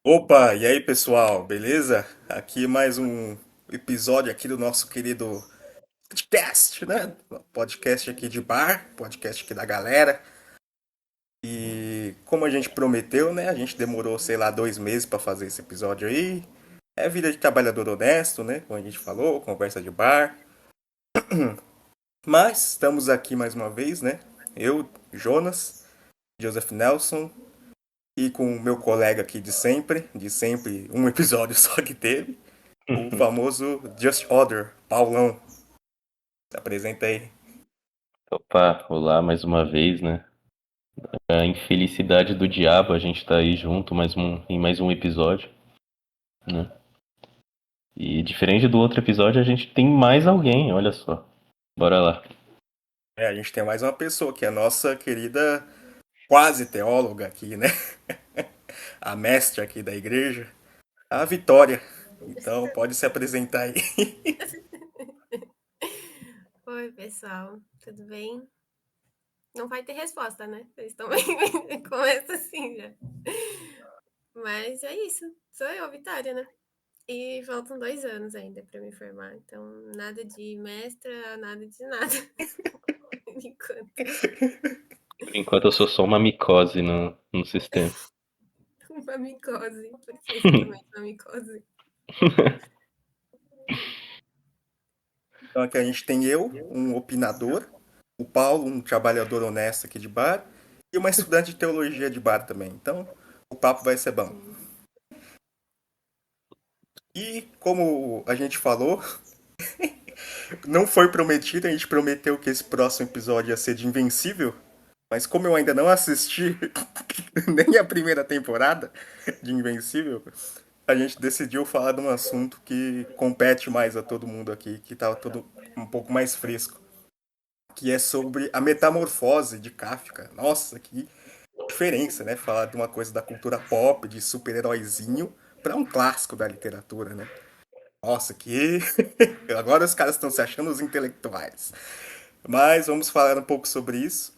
Opa, e aí pessoal, beleza? Aqui mais um episódio aqui do nosso querido podcast, né? Podcast aqui de bar, podcast aqui da galera. E como a gente prometeu, né? A gente demorou, sei lá, 2 meses pra fazer esse episódio aí. É vida de trabalhador honesto, né? Como a gente falou, conversa de bar. Mas estamos aqui mais uma vez, né? Eu, Jonas, Joseph Nelson e com o meu colega aqui de sempre, um episódio só que teve. O famoso Just Other, Paulão. Se apresenta aí. Opa, olá mais uma vez, né? A infelicidade do diabo, a gente tá aí junto em mais um episódio, né? E diferente do outro episódio, a gente tem mais alguém, olha só. Bora lá. A gente tem mais uma pessoa que é a nossa querida quase teóloga aqui, né? A mestra aqui da igreja, a Vitória. Então pode se apresentar aí. Oi, pessoal, tudo bem? Não vai ter resposta, né? Vocês estão bem. Começa assim já. Mas é isso. Sou eu, Vitória, né? E faltam 2 anos ainda para me formar. Então, nada de mestra, nada de nada. Por enquanto. Por enquanto eu sou só uma micose no sistema. Uma micose. Por que exatamente uma micose? Então aqui a gente tem eu, um opinador, o Paulo, um trabalhador honesto aqui de bar, e uma estudante de teologia de bar também. Então o papo vai ser bom. Sim. E como a gente falou, não foi prometido, a gente prometeu que esse próximo episódio ia ser de Invencível, mas como eu ainda não assisti nem a primeira temporada de Invencível, a gente decidiu falar de um assunto que compete mais a todo mundo aqui, que tá todo um pouco mais fresco, que é sobre a metamorfose de Kafka. Nossa, que diferença, né? Falar de uma coisa da cultura pop, de super-heróizinho, para um clássico da literatura, né? Nossa, que. Agora os caras estão se achando os intelectuais. Mas vamos falar um pouco sobre isso.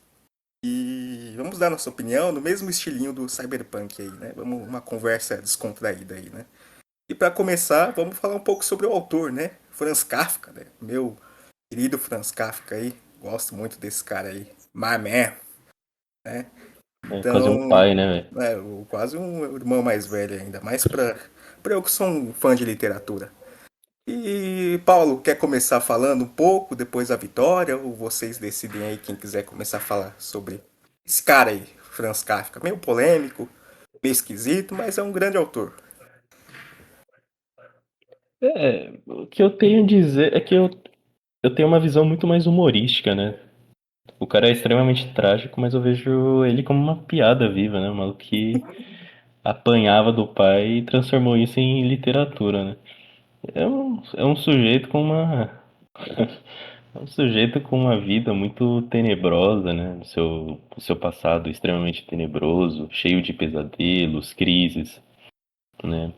E vamos dar nossa opinião no mesmo estilinho do Cyberpunk aí, né? Vamos uma conversa descontraída aí, né? E para começar, vamos falar um pouco sobre o autor, né? Franz Kafka, né? Meu querido Franz Kafka aí. Gosto muito desse cara aí. My man, né? É quase um Então, pai, né, velho? quase um irmão mais velho ainda, mais para eu que sou um fã de literatura. E Paulo, quer começar falando um pouco, depois a Vitória, ou vocês decidem aí quem quiser começar a falar sobre esse cara aí, Franz Kafka, meio polêmico, meio esquisito, mas é um grande autor. O que eu tenho a dizer é que eu tenho uma visão muito mais humorística, né? O cara é extremamente trágico, mas eu vejo ele como uma piada viva, né? Um maluco que apanhava do pai e transformou isso em literatura, né? É um sujeito com uma. É um sujeito com uma vida muito tenebrosa, né? O seu passado extremamente tenebroso, cheio de pesadelos, crises, né?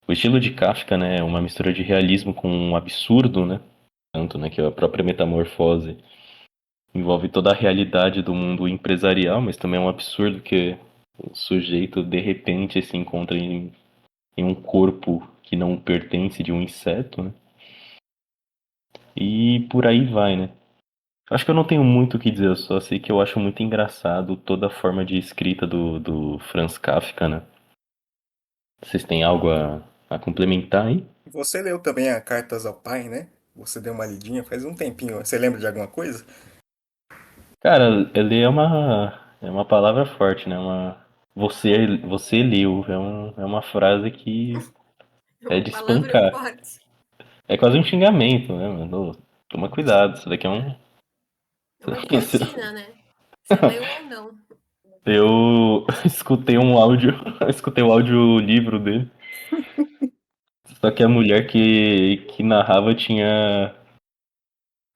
O estilo de Kafka, né, é uma mistura de realismo com um absurdo, né? Tanto, né, que a própria metamorfose envolve toda a realidade do mundo empresarial, mas também é um absurdo que o sujeito de repente se encontra em um corpo que não pertence de um inseto, né? E por aí vai, né? Acho que eu não tenho muito o que dizer, eu só sei que eu acho muito engraçado toda a forma de escrita do Franz Kafka, né? Vocês têm algo a complementar aí? Você leu também a Cartas ao Pai, né? Você deu uma lidinha faz um tempinho. Você lembra de alguma coisa? Cara, ele é uma palavra forte, né? Você leu, é uma frase que É é uma de palavra espancar. forte. É quase um xingamento, né, mano? Toma cuidado, isso daqui é um. É uma guilhotina, né? Você leu ou não? Eu escutei um áudio, escutei o audiolivro dele. Só que a mulher que narrava tinha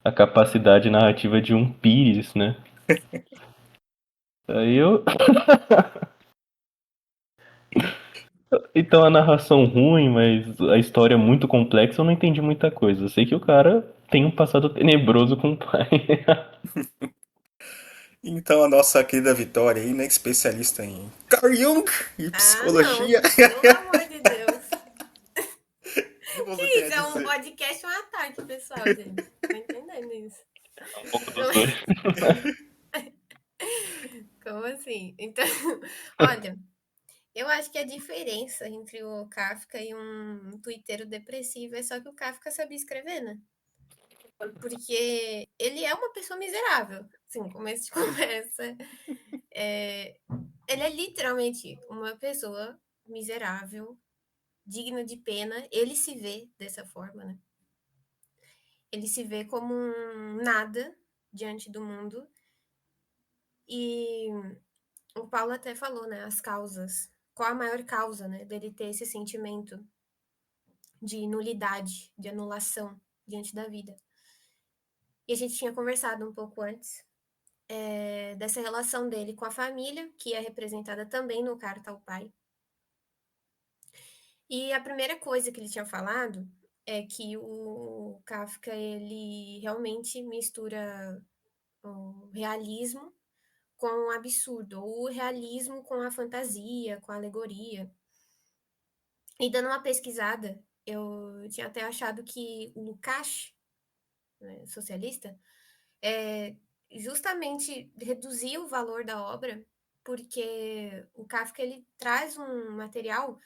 a capacidade narrativa de um pires, né? Aí eu. Então a narração ruim, mas a história é muito complexa, eu não entendi muita coisa. Eu sei que o cara tem um passado tenebroso com o pai. Então a nossa querida Vitória aí, né, especialista em Carl Jung e Ah, não. psicologia, Pelo amor de Deus. o que Que você tem a isso? É um dizer? podcast ou um ataque, pessoal, gente? Tô entendendo isso. Um pouco dos dois. Como assim? Então, olha, eu acho que a diferença entre o Kafka e um tuiteiro depressivo é só que o Kafka sabia escrever, né? Porque ele é uma pessoa miserável. Sim, começo de conversa. É, ele é literalmente uma pessoa miserável, digna de pena. Ele se vê dessa forma, né? Ele se vê como um nada diante do mundo. E o Paulo até falou, né? As causas. Qual a maior causa, né? Dele ter esse sentimento de nulidade, de anulação diante da vida. E a gente tinha conversado um pouco antes dessa relação dele com a família, que é representada também no Carta ao Pai. E a primeira coisa que ele tinha falado é que o Kafka ele realmente mistura o realismo com o absurdo, ou o realismo com a fantasia, com a alegoria. E dando uma pesquisada, eu tinha até achado que o Lukács, né, socialista, justamente reduziu o valor da obra, porque o Kafka ele traz um material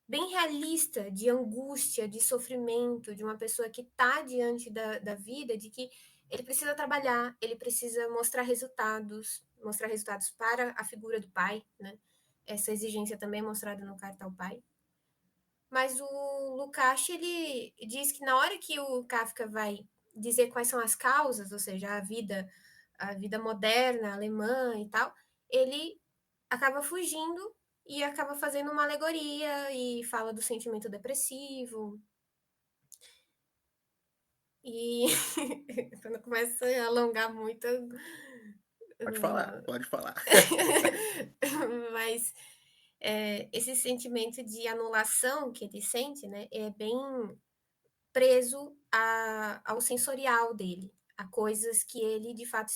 bem realista de angústia, de sofrimento, de uma pessoa que está diante da vida, de que ele precisa trabalhar, ele precisa mostrar resultados para a figura do pai, né? Essa exigência também é mostrada no Carta ao Pai. Mas o Lukács, ele diz que na hora que o Kafka vai dizer quais são as causas, ou seja, a vida moderna, alemã e tal, ele acaba fugindo e acaba fazendo uma alegoria e fala do sentimento depressivo. E quando começa a alongar muito. Pode falar, pode falar. Mas esse sentimento de anulação que ele sente, né, é bem preso ao sensorial dele, a coisas que ele de fato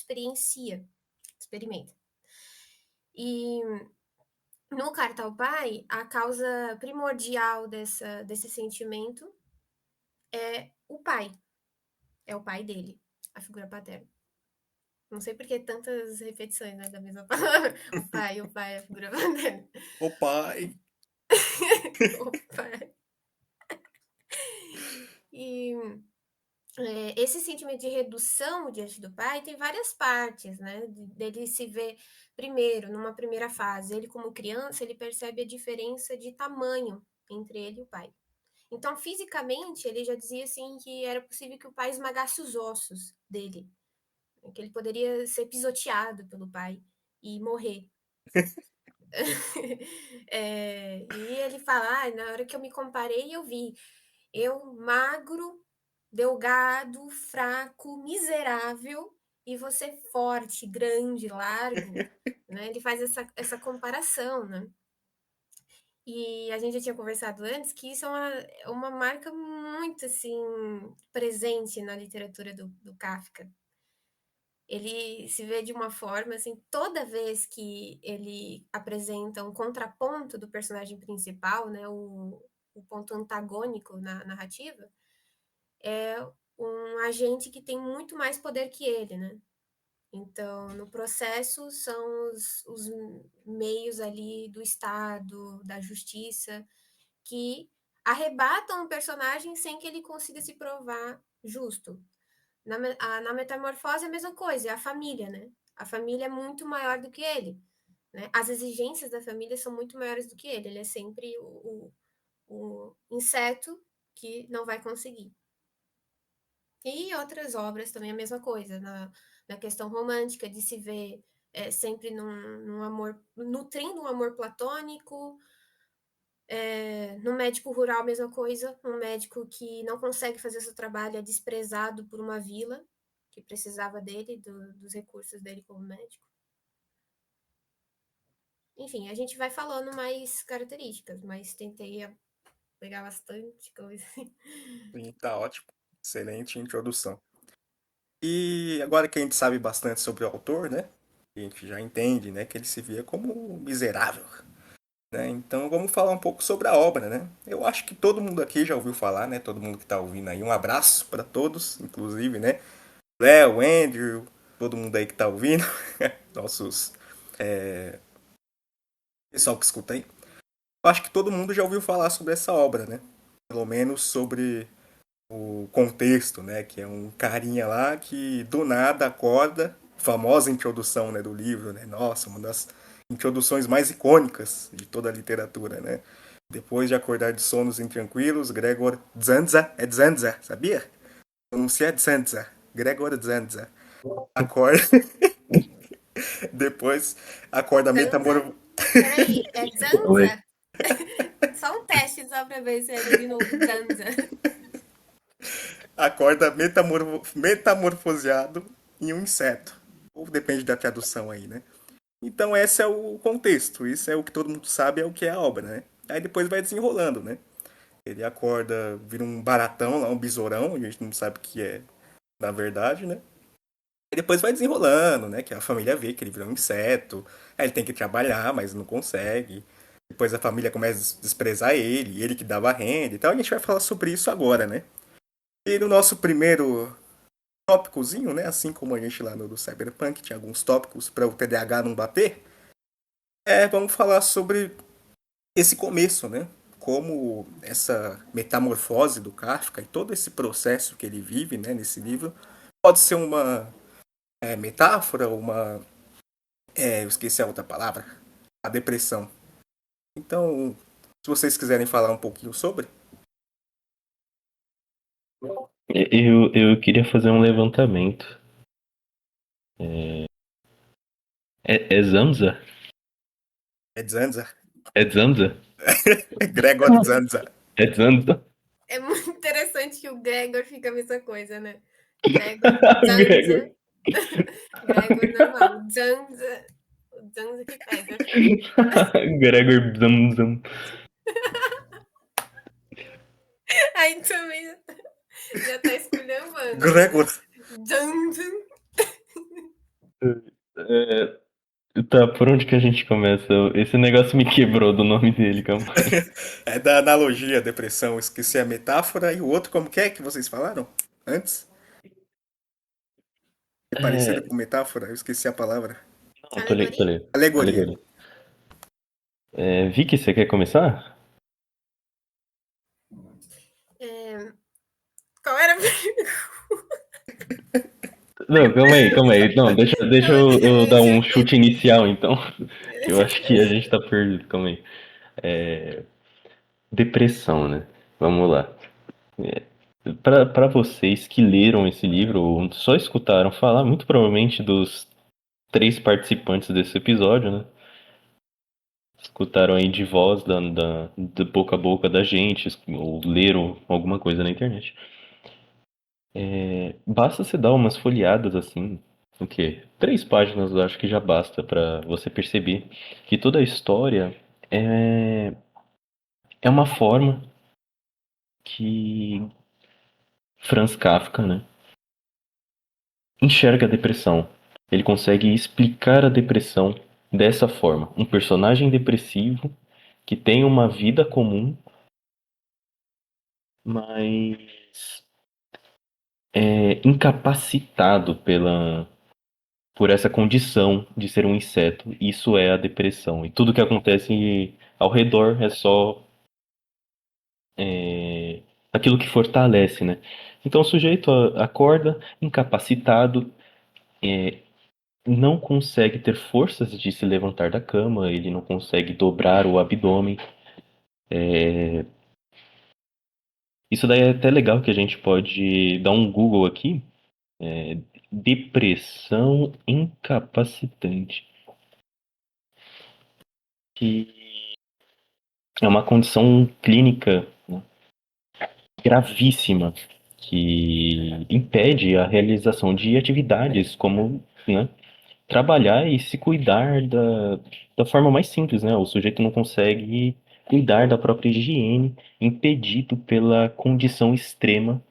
experimenta. E no Carta ao Pai, a causa primordial desse sentimento é o pai, é o pai dele, a figura paterna. Não sei por que tantas repetições, né, da mesma palavra. O pai, a figura paterna. O pai. O pai. E esse sentimento de redução diante do pai tem várias partes, né? Dele se ver primeiro, numa primeira fase, ele como criança, ele percebe a diferença de tamanho entre ele e o pai. Então, fisicamente, ele já dizia assim que era possível que o pai esmagasse os ossos dele, que ele poderia ser pisoteado pelo pai e morrer. E ele fala, na hora que eu me comparei, eu vi eu magro, delgado, fraco, miserável, e você forte, grande, largo, né? Ele faz essa comparação, né? E a gente já tinha conversado antes que isso é uma marca muito, assim, presente na literatura do Kafka. Ele se vê de uma forma, assim, toda vez que ele apresenta um contraponto do personagem principal, né? O ponto antagônico na narrativa, é um agente que tem muito mais poder que ele, né? Então, no processo, são os meios ali do Estado, da justiça, que arrebatam o personagem sem que ele consiga se provar justo. Na metamorfose é a mesma coisa, é a família, né? A família é muito maior do que ele. Né? As exigências da família são muito maiores do que ele. Ele é sempre o inseto que não vai conseguir. E outras obras também a mesma coisa, na questão romântica, de se ver sempre num amor, nutrindo um amor platônico, no médico rural a mesma coisa, um médico que não consegue fazer seu trabalho é desprezado por uma vila que precisava dele, dos recursos dele como médico. Enfim, a gente vai falando mais características, mas tentei pegar bastante coisa. Sim, tá ótimo. Excelente introdução. E agora que a gente sabe bastante sobre o autor, né? A gente já entende, né, que ele se via como miserável, né? Então vamos falar um pouco sobre a obra, né? Eu acho que todo mundo aqui já ouviu falar, né? Todo mundo que está ouvindo aí, um abraço para todos, inclusive, né? Léo, Andrew, todo mundo aí que está ouvindo, nossos pessoal que escuta aí. Eu acho que todo mundo já ouviu falar sobre essa obra, né? Pelo menos sobre o contexto, né? Que é um carinha lá que do nada acorda, famosa introdução, né, do livro, né? Nossa, uma das introduções mais icônicas de toda a literatura, né? Depois de acordar de sonos intranquilos, Gregor Dzanza, é Dzanza, sabia? Pronuncia Dzanza, Gregor Dzanza. Acorda, depois acorda Zanza? metamor... Peraí, é Oi. Zanza? Só um teste só pra ver se é de novo. Zanza. acorda metamorfoseado em um inseto. Ou depende da tradução aí, né? Então esse é o contexto, isso é o que todo mundo sabe, é o que é a obra, né? Aí depois vai desenrolando, né? Ele acorda, vira um baratão lá, um besourão, a gente não sabe o que é na verdade, né? Aí depois vai desenrolando, né? Que a família vê que ele virou um inseto, aí ele tem que trabalhar, mas não consegue. Depois a família começa a desprezar ele que dava renda e tal. A gente vai falar sobre isso agora, né? E no nosso primeiro tópicozinho, né? Assim como a gente lá no do Cyberpunk tinha alguns tópicos para o TDAH não bater, vamos falar sobre esse começo, né? Como essa metamorfose do Kafka e todo esse processo que ele vive, né, nesse livro pode ser uma metáfora, eu esqueci a outra palavra, a depressão. Então, se vocês quiserem falar um pouquinho sobre, Eu queria fazer um levantamento. É Zamza? é Zanza, É Zamza? é Gregor Zanza. É Zamza? É muito interessante que o Gregor fica a mesma coisa, né? Gregor, Gregor. Zanza. Gregor normal. Zanza. O Zanza que pega. Gregor Zamzam. Aí também já tá esculhambando, né? Gregor. Zanza. É, tá, por onde que a gente começa? Esse negócio me quebrou do nome dele, calma aí. É da analogia, depressão, esqueci a metáfora e o outro como que vocês falaram antes? É parecido É, com metáfora, eu esqueci a palavra. não, tô Alegoria? ali. Alegoria. Vicky, você quer começar? É... Qual era a pergunta? Não, calma aí. Não, deixa Calma, eu dar um deixa chute inicial, então. Que eu acho que a eu... gente tá perdido, calma aí. Depressão, né? Vamos lá. Para vocês que leram esse livro ou só escutaram falar, muito provavelmente dos três participantes desse episódio, né? Escutaram aí de voz de boca a boca da gente, ou leram alguma coisa na internet. Basta você dar umas folheadas assim, o quê? 3 páginas eu acho que já basta para você perceber que toda a história é, é uma forma que Franz Kafka, né, enxerga a depressão. Ele consegue explicar a depressão dessa forma. Um personagem depressivo que tem uma vida comum, mas é incapacitado por essa condição de ser um inseto. Isso é a depressão. E tudo que acontece ao redor é só é, aquilo que fortalece, né? Então o sujeito acorda incapacitado, não consegue ter forças de se levantar da cama, ele não consegue dobrar o abdômen. Isso daí é até legal que a gente pode dar um Google aqui. Depressão incapacitante. Que é uma condição clínica, né, gravíssima que impede a realização de atividades como, né, trabalhar e se cuidar da forma mais simples, né? O sujeito não consegue cuidar da própria higiene, impedido pela condição extrema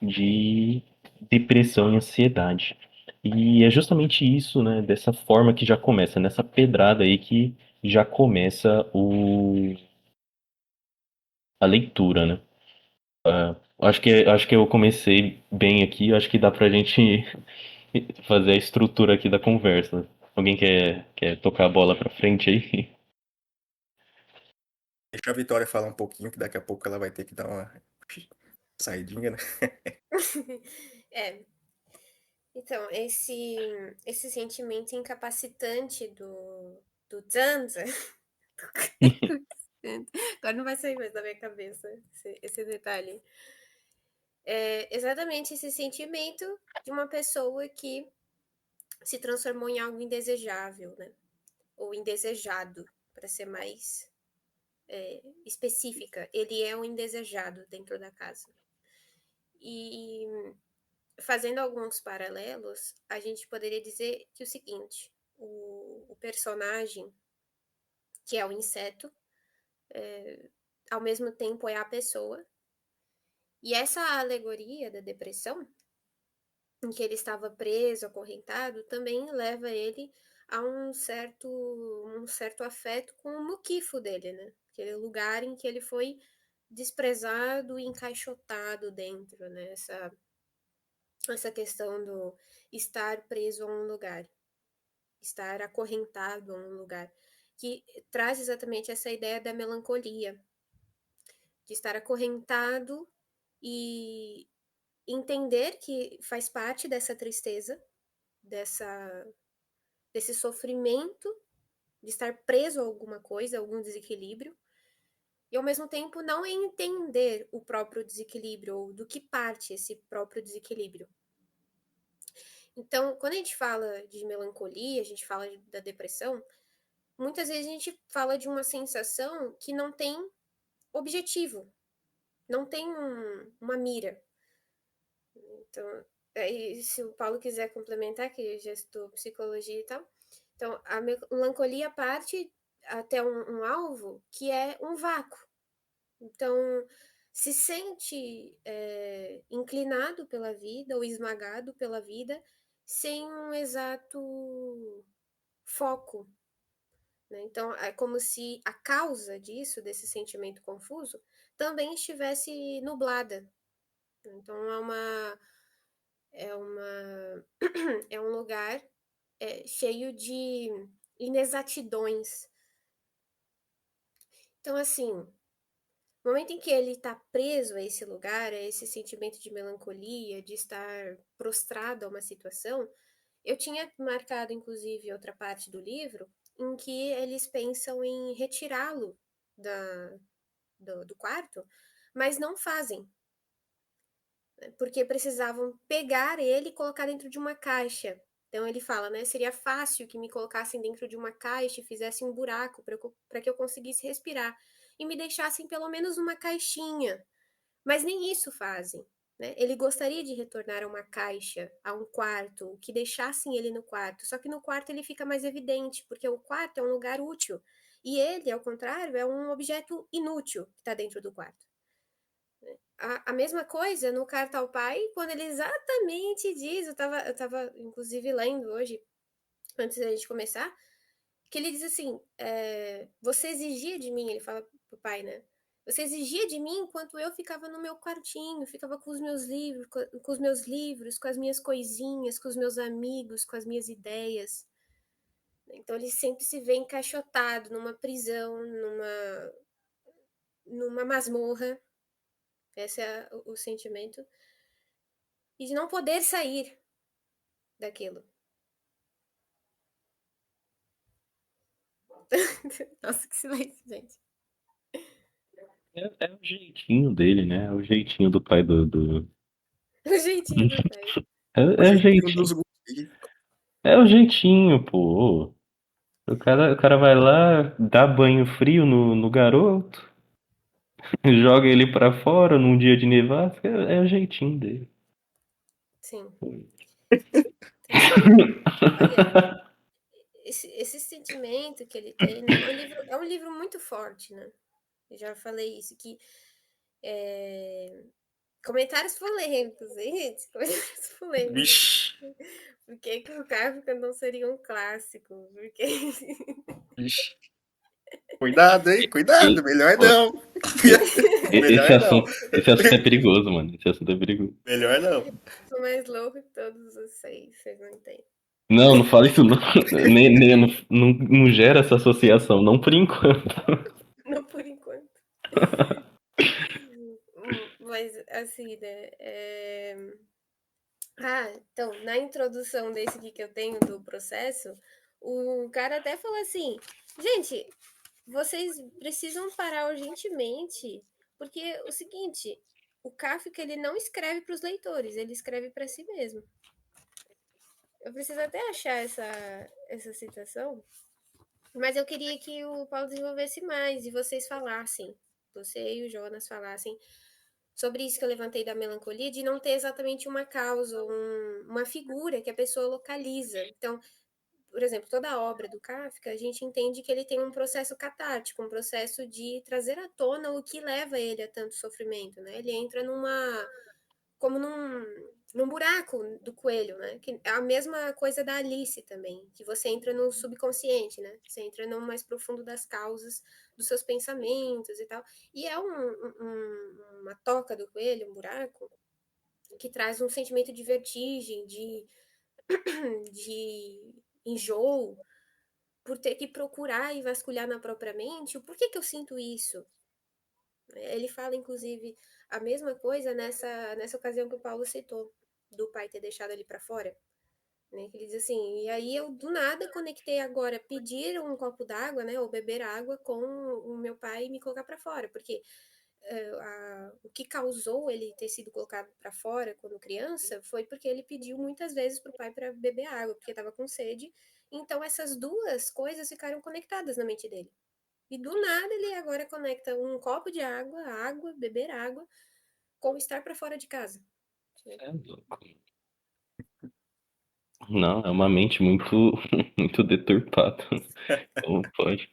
de depressão e ansiedade. E é justamente isso, né, dessa forma que já começa, nessa pedrada aí que já começa a leitura, né? Acho que eu comecei bem aqui, acho que dá pra gente fazer a estrutura aqui da conversa. Alguém quer tocar a bola pra frente aí? Deixa a Vitória falar um pouquinho, que daqui a pouco ela vai ter que dar uma saidinha, né? É, então, esse sentimento incapacitante do Zanza. Agora não vai sair mais da minha cabeça esse detalhe. É exatamente esse sentimento de uma pessoa que se transformou em algo indesejável, né? Ou indesejado, para ser mais específica. Ele é um indesejado dentro da casa. E fazendo alguns paralelos, a gente poderia dizer que o seguinte: o personagem, que é o inseto, ao mesmo tempo é a pessoa. E essa alegoria da depressão, em que ele estava preso, acorrentado, também leva ele a um certo afeto com o muquifo dele, né? Aquele lugar em que ele foi desprezado e encaixotado dentro, né? Essa questão do estar preso a um lugar, estar acorrentado a um lugar, que traz exatamente essa ideia da melancolia, de estar acorrentado e entender que faz parte dessa tristeza, dessa, desse sofrimento, de estar preso a alguma coisa, a algum desequilíbrio, e ao mesmo tempo não entender o próprio desequilíbrio ou do que parte esse próprio desequilíbrio. Então, quando a gente fala de melancolia, a gente fala da depressão, muitas vezes a gente fala de uma sensação que não tem objetivo, não tem uma mira. Então, aí, se o Paulo quiser complementar, que eu já estou psicologia e tal, então a melancolia parte até um alvo que é um vácuo. Então, se sente inclinado pela vida ou esmagado pela vida sem um exato foco, né? Então, é como se a causa disso, desse sentimento confuso, também estivesse nublada. Então, é uma é um lugar cheio de inexatidões. Então, assim, no momento em que ele está preso a esse lugar, a esse sentimento de melancolia, de estar prostrado a uma situação, eu tinha marcado, inclusive, outra parte do livro em que eles pensam em retirá-lo do quarto, mas não fazem, né, porque precisavam pegar ele e colocar dentro de uma caixa. Então ele fala, né? Seria fácil que me colocassem dentro de uma caixa e fizessem um buraco para que eu conseguisse respirar e me deixassem pelo menos uma caixinha. Mas nem isso fazem. Né? Ele gostaria de retornar a uma caixa, a um quarto, que deixassem ele no quarto. Só que no quarto ele fica mais evidente, porque o quarto é um lugar útil. E ele, ao contrário, é um objeto inútil que está dentro do quarto. A mesma coisa no Carta ao Pai, quando ele exatamente diz, eu tava inclusive lendo hoje, antes da gente começar, que ele diz assim, você exigia de mim, ele fala pro pai, né? Você exigia de mim enquanto eu ficava no meu quartinho, ficava com os meus livros, com os meus livros, com as minhas coisinhas, com os meus amigos, com as minhas ideias. Então ele sempre se vê encaixotado numa prisão, numa masmorra. Esse é o sentimento. E de não poder sair daquilo. Nossa, que silêncio, gente. É o jeitinho dele, né? É o jeitinho do pai do... O jeitinho do pai. O É o jeitinho dos jeitinho. guri. É o jeitinho, pô. O cara vai lá, dá banho frio no garoto, joga ele pra fora num dia de nevasca. É o jeitinho dele. Sim. Então, assim, olha, esse sentimento que ele tem, né? É um livro muito forte, né? Eu já falei isso, que Comentários polêmicos, hein, gente? Comentários polêmicos. Vixe, Por que que o Kafka não seria um clássico? Porque vixe. Cuidado, hein? Cuidado, E- melhor ó, não. esse Melhor não. assunto é perigoso, mano. Esse assunto é perigoso. Melhor não. sou mais louco que todos vocês não entendem. Não, não fala isso não. Nem, não gera essa associação, não por enquanto. Não por enquanto. Mas, assim, né? Então, na introdução desse aqui que eu tenho do processo, o cara até falou assim: gente, vocês precisam parar urgentemente, porque o seguinte, o Kafka ele não escreve para os leitores, ele escreve para si mesmo. Eu preciso até achar essa citação, mas eu queria que o Paulo desenvolvesse mais e vocês falassem, você e o Jonas falassem sobre isso que eu levantei da melancolia, de não ter exatamente uma causa, uma figura que a pessoa localiza. Então, por exemplo, toda a obra do Kafka, a gente entende que ele tem um processo catártico, um processo de trazer à tona o que leva ele a tanto sofrimento, né? Ele entra como num buraco do coelho, né? Que é a mesma coisa da Alice também, que você entra no subconsciente, né? Você entra no mais profundo das causas dos seus pensamentos e tal. E é uma toca do coelho, um buraco, que traz um sentimento de vertigem, de enjoo, por ter que procurar e vasculhar na própria mente o porquê que eu sinto isso. Ele fala, inclusive, a mesma coisa nessa ocasião que o Paulo citou, do pai ter deixado ele para fora. Né? Ele diz assim, e aí eu do nada conectei agora pedir um copo d'água, né, ou beber água com o meu pai e me colocar para fora, porque o que causou ele ter sido colocado para fora quando criança foi porque ele pediu muitas vezes para o pai para beber água, porque estava com sede. Então essas duas coisas ficaram conectadas na mente dele. E do nada ele agora conecta um copo de água, beber água, com estar para fora de casa. É louco. Não, é uma mente muito, muito deturpada. Como pode?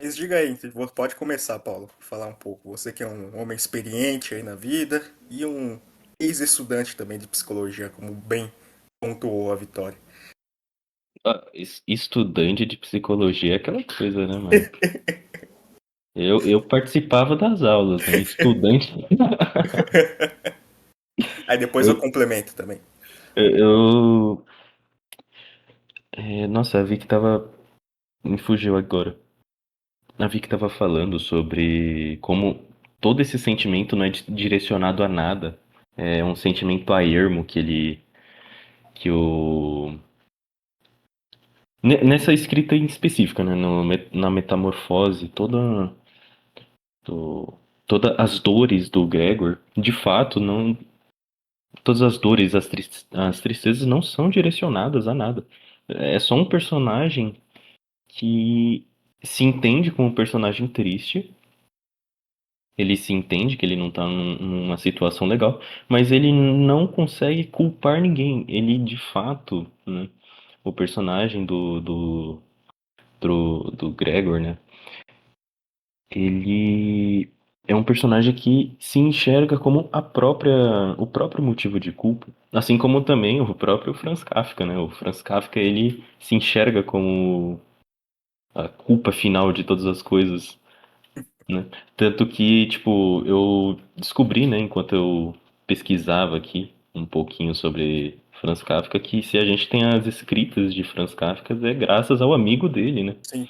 Mas diga aí, pode começar, Paulo, falar um pouco. Você que é um homem experiente aí na vida e um ex-estudante também de psicologia, como bem pontuou a Vitória. Ah, estudante de psicologia é aquela coisa, né, mano? Eu participava das aulas, né? Estudante. Aí depois eu Eu, complemento também. eu, nossa, a Vicky tava. Me fugiu agora. A Vicky tava falando sobre como todo esse sentimento não é direcionado a nada. É um sentimento a ermo que ele. Que o. Nessa escrita em específica, né? Na metamorfose, do- todas as dores do Gregor, de fato, não. Todas as dores, as tristezas não são direcionadas a nada. É só um personagem que se entende como um personagem triste. Ele se entende que ele não tá numa situação legal, mas ele não consegue culpar ninguém. Ele, de fato, né, o personagem do Gregor, né, ele é um personagem que se enxerga como o próprio motivo de culpa. Assim como também o próprio Franz Kafka, né? O Franz Kafka, ele se enxerga como a culpa final de todas as coisas, né? Tanto que, tipo, eu descobri, né, enquanto eu pesquisava aqui um pouquinho sobre Franz Kafka, que se a gente tem as escritas de Franz Kafka é graças ao amigo dele, né? Sim,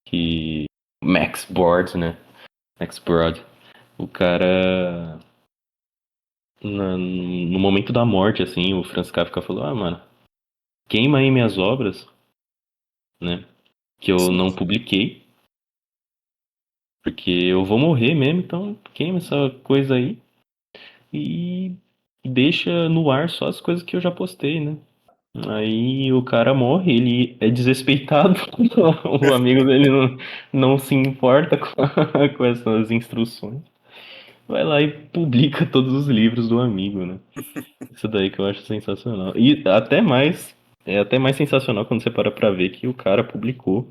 Que Max Brod, né? Max Brod. O cara no momento da morte, assim, o Franz Kafka falou: "Ah, mano, queima aí minhas obras, né? Que eu sim. não publiquei, porque eu vou morrer mesmo, então queima essa coisa aí e deixa no ar só as coisas que eu já postei, né?" Aí o cara morre, ele é desrespeitado, o amigo dele não se importa com essas instruções. Vai lá e publica todos os livros do amigo, né? Isso daí que eu acho sensacional. E é até mais sensacional quando você para pra ver que o cara publicou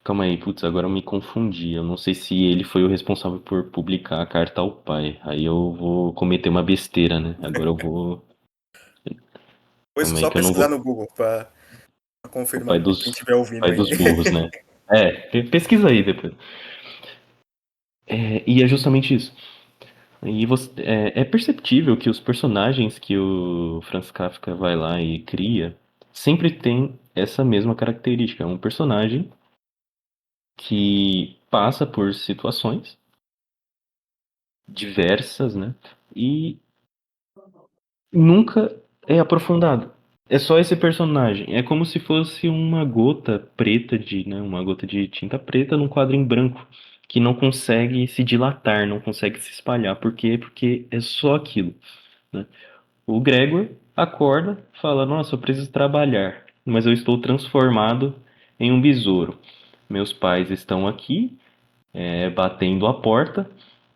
Calma aí, putz, agora eu me confundi. Eu não sei se ele foi o responsável por publicar a carta ao pai. Aí eu vou cometer uma besteira, né? Agora eu vou. Depois Calma aí só que eu não pesquisar vou. no Google pra O pai confirmar, né? Quem dos. estiver ouvindo Pai aí. dos burros, né? Pesquisa aí depois. E é justamente isso. É perceptível que os personagens que o Franz Kafka vai lá e cria sempre tem essa mesma característica. É um personagem que passa por situações diversas, né? E nunca é aprofundado. É só esse personagem. É como se fosse uma gota preta de, né, uma gota de tinta preta num quadro em branco que não consegue se dilatar, não consegue se espalhar. Por quê? Porque é só aquilo, né? O Gregor acorda, fala: "Nossa, eu preciso trabalhar, mas eu estou transformado em um besouro. Meus pais estão aqui, batendo a porta.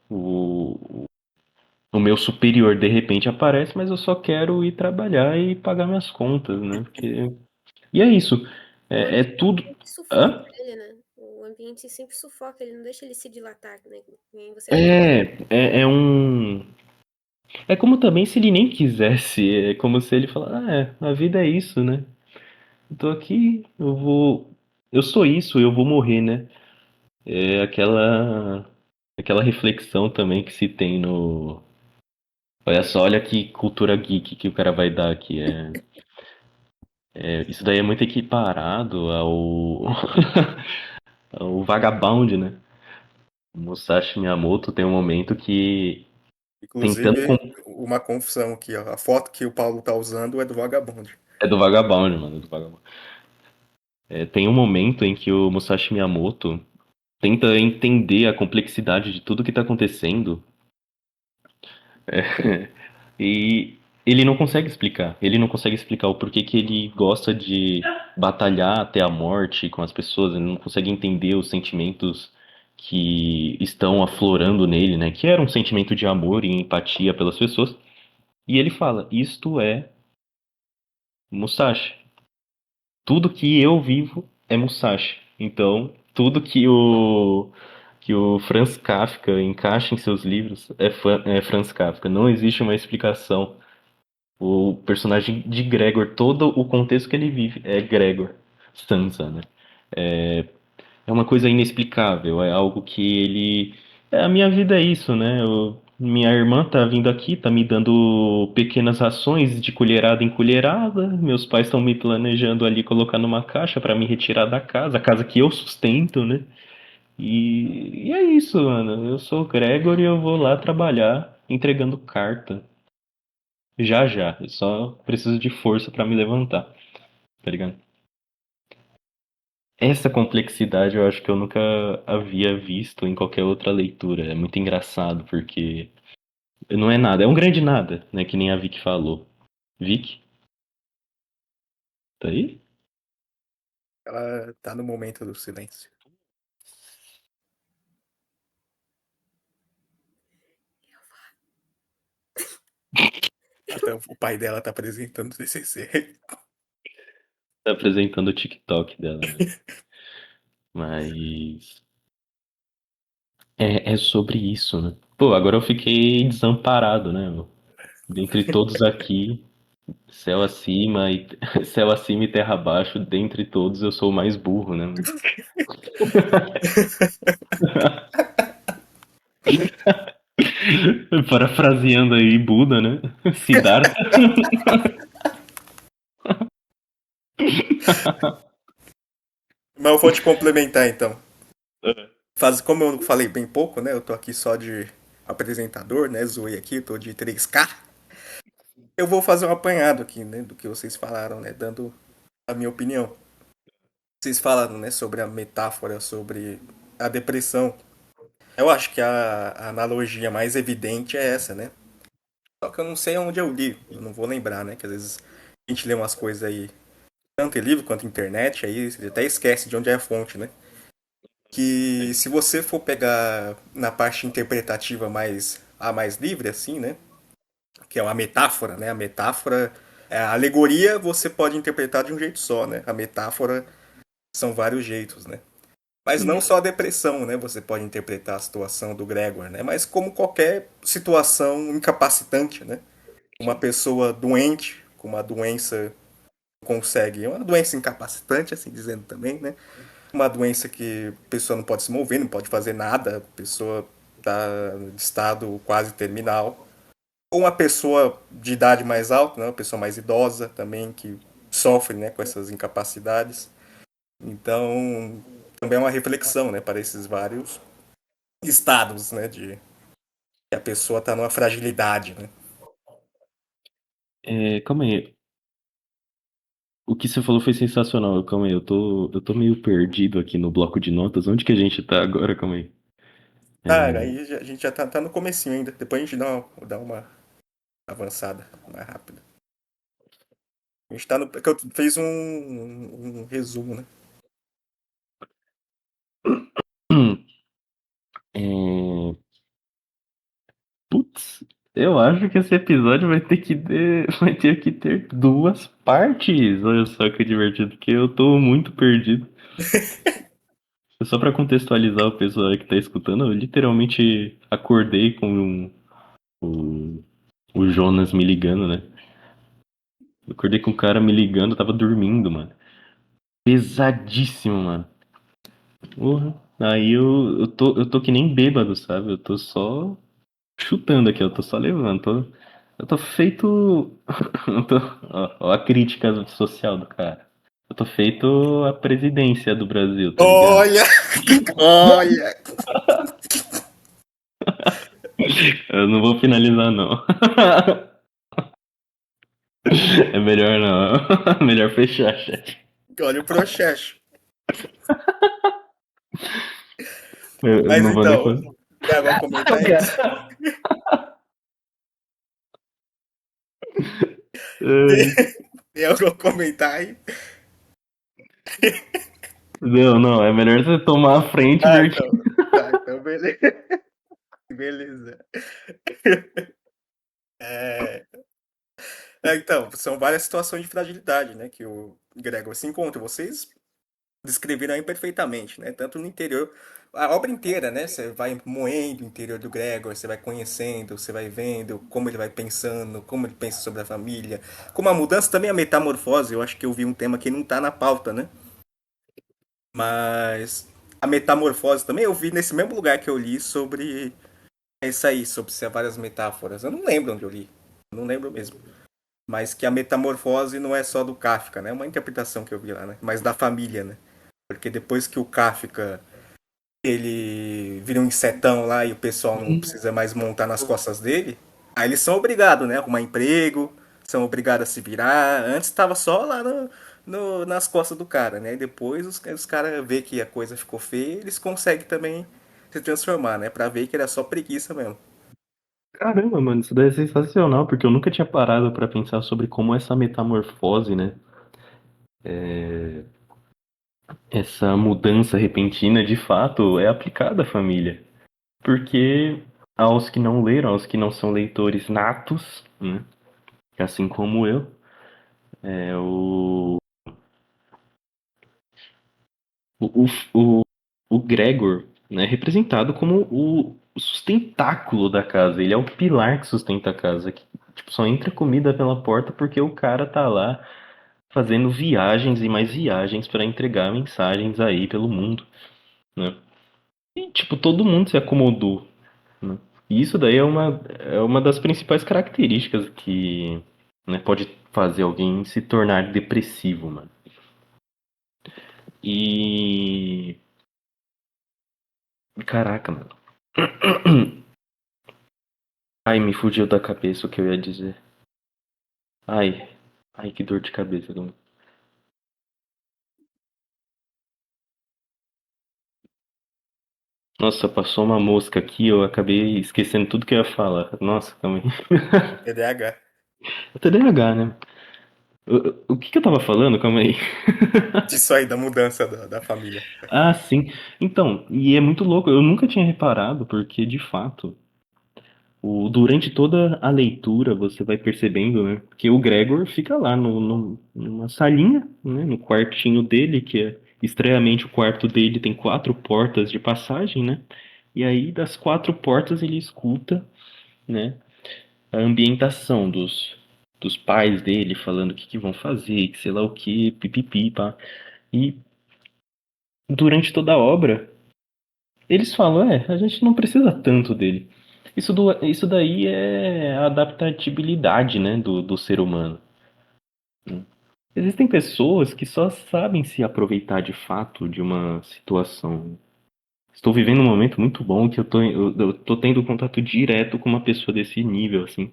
O, o meu superior de repente aparece, mas eu só quero ir trabalhar e pagar minhas contas, né? Porque... E é isso. O É ambiente tudo. sufoca Hã? ele, né? O ambiente sempre sufoca, ele não deixa ele se dilatar, né? Nem você falou. É um. É como também se ele nem quisesse. É como se ele falasse: a vida é isso, né? Eu tô aqui, eu vou. Eu sou isso, eu vou morrer, né? É aquela reflexão também que se tem no. Olha só, olha que cultura geek que o cara vai dar aqui. Isso daí é muito equiparado ao, ao Vagabond, né? O Musashi Miyamoto tem um momento que, tentando. Inclusive, uma confusão aqui, ó. A foto que o Paulo tá usando é do Vagabond. É do Vagabond, mano. Do Vagabond. Tem um momento em que o Musashi Miyamoto tenta entender a complexidade de tudo que tá acontecendo. E ele não consegue explicar. Ele não consegue explicar o porquê que ele gosta de batalhar até a morte com as pessoas. Ele não consegue entender os sentimentos que estão aflorando nele, né? Que era um sentimento de amor e empatia pelas pessoas. E ele fala: Isto é Musashi. Tudo que eu vivo é Musashi. Então, tudo que o Franz Kafka encaixa em seus livros é Franz Kafka. Não existe uma explicação. O personagem de Gregor, todo o contexto que ele vive é Gregor Samsa, né? É uma coisa inexplicável, é algo que ele. A minha vida é isso, né? Minha irmã tá vindo aqui, tá me dando pequenas rações de colherada em colherada. Meus pais estão me planejando ali colocar numa caixa para me retirar da casa, a casa que eu sustento, né? E é isso, mano. Eu sou o Gregor e eu vou lá trabalhar entregando carta. Já já. Eu só preciso de força para me levantar, tá ligado? Essa complexidade eu acho que eu nunca havia visto em qualquer outra leitura. É muito engraçado, porque não é nada, é um grande nada, né? Que nem a Vicky falou. Vicky, tá aí? Ela tá no momento do silêncio. Até o pai dela tá apresentando o TCC. Tá apresentando o TikTok dela, né? Mas é sobre isso, né? Pô, agora eu fiquei desamparado, né? Dentre todos aqui, céu acima e céu acima e terra abaixo, dentre todos eu sou o mais burro, né? Parafraseando aí Buda, né? Siddhartha. Mas eu vou te complementar então. Como eu falei bem pouco, né? Eu tô aqui só de apresentador, né? Zoei aqui, tô de 3K. Eu vou fazer um apanhado aqui, né? Do que vocês falaram, né? Dando a minha opinião. Vocês falaram, né? Sobre a metáfora, sobre a depressão. Eu acho que a analogia mais evidente é essa, né? Só que eu não sei onde eu li, eu não vou lembrar, né? Que às vezes a gente lê umas coisas aí, tanto em livro quanto em internet, aí você até esquece de onde é a fonte, né? Que se você for pegar na parte interpretativa mais livre, assim, né? Que é uma metáfora, né? A metáfora, a alegoria você pode interpretar de um jeito só, né? A metáfora são vários jeitos, né? Mas não só a depressão, né? Você pode interpretar a situação do Gregor, né? Mas como qualquer situação incapacitante, né? Uma pessoa doente, com uma doença consegue, uma doença incapacitante, assim dizendo também, né? Uma doença que a pessoa não pode se mover, não pode fazer nada, a pessoa está em estado quase terminal. Ou uma pessoa de idade mais alta, né? Uma pessoa mais idosa também, que sofre, né, com essas incapacidades. Então, também é uma reflexão, né, para esses vários estados, né, de que a pessoa está numa fragilidade, né. Calma aí. O que você falou foi sensacional. Calma aí, eu tô meio perdido aqui no bloco de notas. Onde que a gente tá agora? Calma aí. Ah, É, aí a gente já tá no comecinho ainda. Depois a gente dá uma avançada mais rápida. A gente tá no. Porque eu fiz um resumo, né? hum, é, Putz, eu acho que esse episódio vai ter que ter duas partes. Olha só que divertido, porque eu tô muito perdido. Só pra contextualizar o pessoal que tá escutando, eu literalmente acordei com o, o Jonas me ligando, né? Eu acordei com o cara me ligando, eu tava dormindo, mano. Pesadíssimo, mano. Porra. Aí eu tô que nem bêbado, sabe? Eu tô só chutando aqui, eu tô só levando. Eu tô feito. Ó, a crítica social do cara. Eu tô feito a presidência do Brasil, tá ligado? Olha! Olha! Eu não vou finalizar, não. É melhor não. Melhor fechar, chat. Olha o processo. Eu Mas não vou nem. então, tem algo a comentar aí? Ai, Tem algo a comentar aí? não, não, é melhor você tomar a frente Ah, porque. então. Tá, então beleza. Beleza. É, então, são várias situações de fragilidade, né, que o Gregor se encontra. Vocês descreveram aí perfeitamente, né? Tanto no interior, a obra inteira, né? Você vai moendo o interior do Gregor, você vai conhecendo, você vai vendo como ele vai pensando, como ele pensa sobre a família, como a mudança também a metamorfose. Eu acho que eu vi um tema que não tá na pauta, né? Mas a metamorfose também eu vi nesse mesmo lugar que eu li sobre isso aí, sobre ser várias metáforas. Eu não lembro onde eu li, eu não lembro mesmo. Mas que a metamorfose não é só do Kafka, né? É uma interpretação que eu vi lá, né? Mas da família, né? Porque depois que o Kafka ele vira um insetão lá e o pessoal não precisa mais montar nas costas dele, aí eles são obrigados, né? A arrumar emprego, são obrigados a se virar. Antes estava só lá nas costas do cara, né? E depois os caras vê que a coisa ficou feia, eles conseguem também se transformar, né? Pra ver que era só preguiça mesmo. Caramba, mano, isso daí é sensacional, porque eu nunca tinha parado pra pensar sobre como essa metamorfose, né? Essa mudança repentina de fato é aplicada à família. Porque aos que não leram, aos que não são leitores natos, né? Assim como eu, é o, o, o Gregor, né, é representado como o sustentáculo da casa. Ele é o pilar que sustenta a casa. Que, tipo, só entra comida pela porta porque o cara tá lá fazendo viagens e mais viagens para entregar mensagens aí pelo mundo, né? E, tipo, todo mundo se acomodou, né? E isso daí é uma das principais características que, né, pode fazer alguém se tornar depressivo, mano. E. Caraca, mano. Ai, me fugiu da cabeça o que eu ia dizer. Ai. Ai, que dor de cabeça. Nossa, passou uma mosca aqui, eu acabei esquecendo tudo que eu ia falar. Nossa, calma aí. TDAH. É TDAH, né? O que que eu tava falando? Calma aí. Disso aí, da mudança da família. Ah, sim. Então, e é muito louco. Eu nunca tinha reparado, porque de fato, durante toda a leitura você vai percebendo, né, que o Gregor fica lá numa salinha, né, no quartinho dele, que é Estranhamente, o quarto dele tem 4 portas de passagem, né? E aí, das 4 portas, ele escuta, né, a ambientação dos pais dele falando o que, que vão fazer, que sei lá o que, pipipi, pá. E durante toda a obra, eles falam, a gente não precisa tanto dele. Isso daí é a adaptabilidade, né, do ser humano. Existem pessoas que só sabem se aproveitar de fato de uma situação. Estou vivendo um momento muito bom que eu tô tendo contato direto com uma pessoa desse nível, assim,